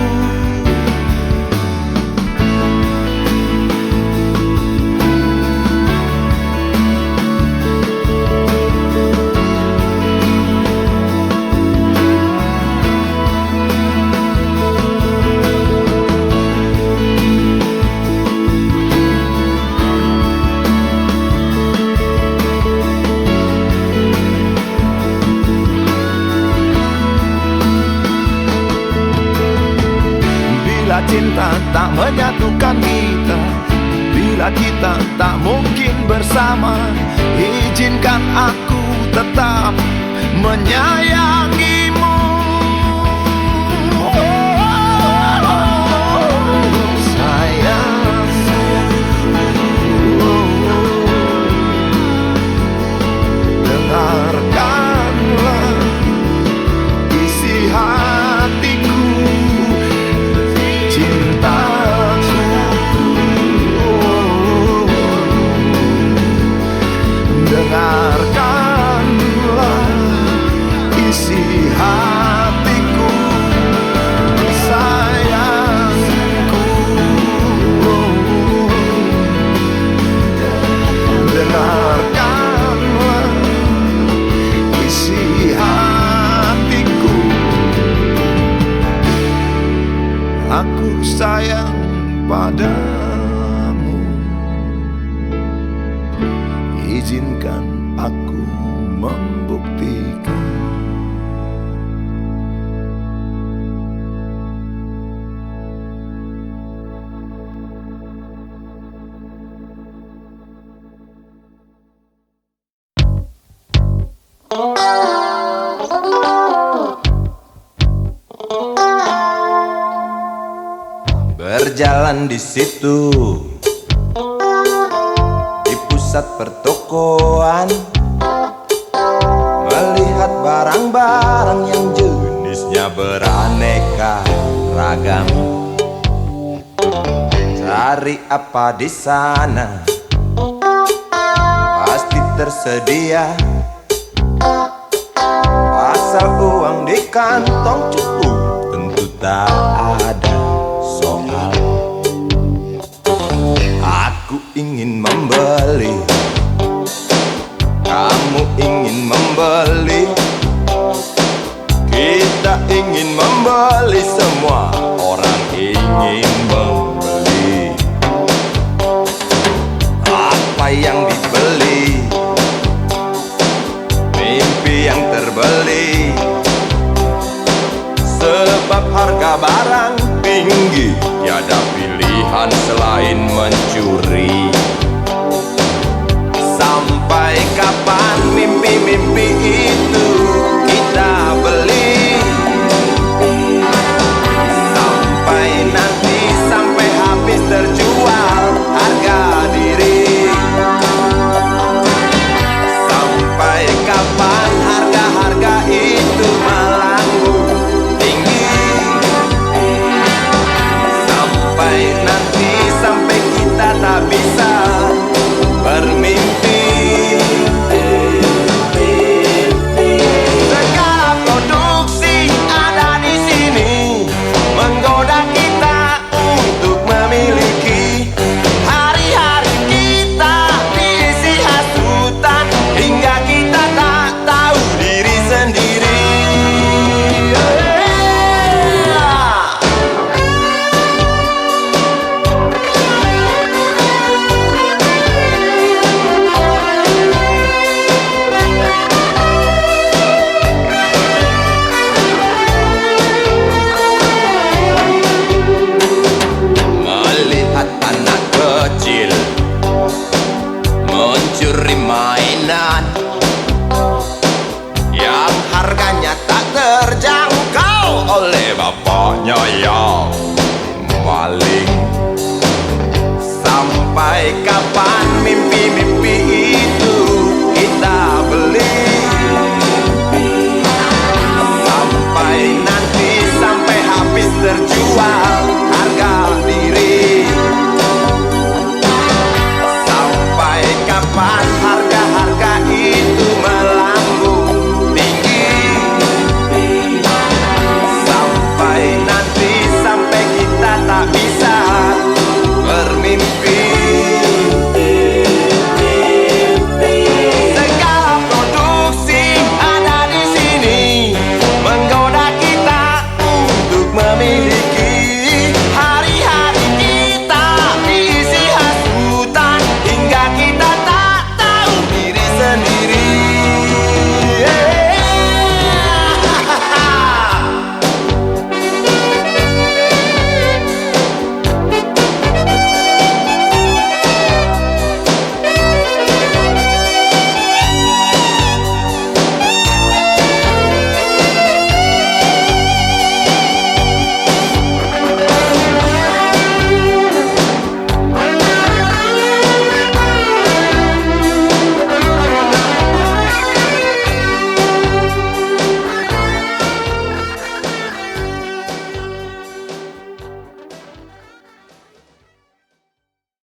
Bila cinta tak menyatukan kita, bila kita tak mungkin bersama, izinkan aku tetap menyayangimu. Sayang, dengarkanlah isi hatiku, cintaku. Dengarkanlah isi aku sayang padamu. Izinkan aku membuktikan. Berjalan di situ, di pusat pertokoan, melihat barang-barang yang jenisnya beraneka ragam. Cari apa di sana, pasti tersedia, asal uang di kantong cukup, tentu tak ada soal. Aku ingin membeli, kamu ingin membeli, kita ingin membeli, semua orang ingin membeli. Apa yang dibeli? Mimpi yang terbeli, sebab harga barang tinggi, tiada pilihan selain mencuri. Sampai kapan mimpi-mimpi itu kita beli? Sampai nanti, sampai habis terjual harga diri. Sampai kapan harga-harga itu melambung tinggi? Sampai nanti, sampai kita tak bisa bermimpi. Segala produksi ada di sini, menggoda kita untuk memiliki. Hari-hari kita diisi hasutan, hingga kita tak tahu diri sendiri. Melihat anak kecil mencuri mainan yang harganya tak terjangkau oleh bapaknya yang maling. Sampai kapan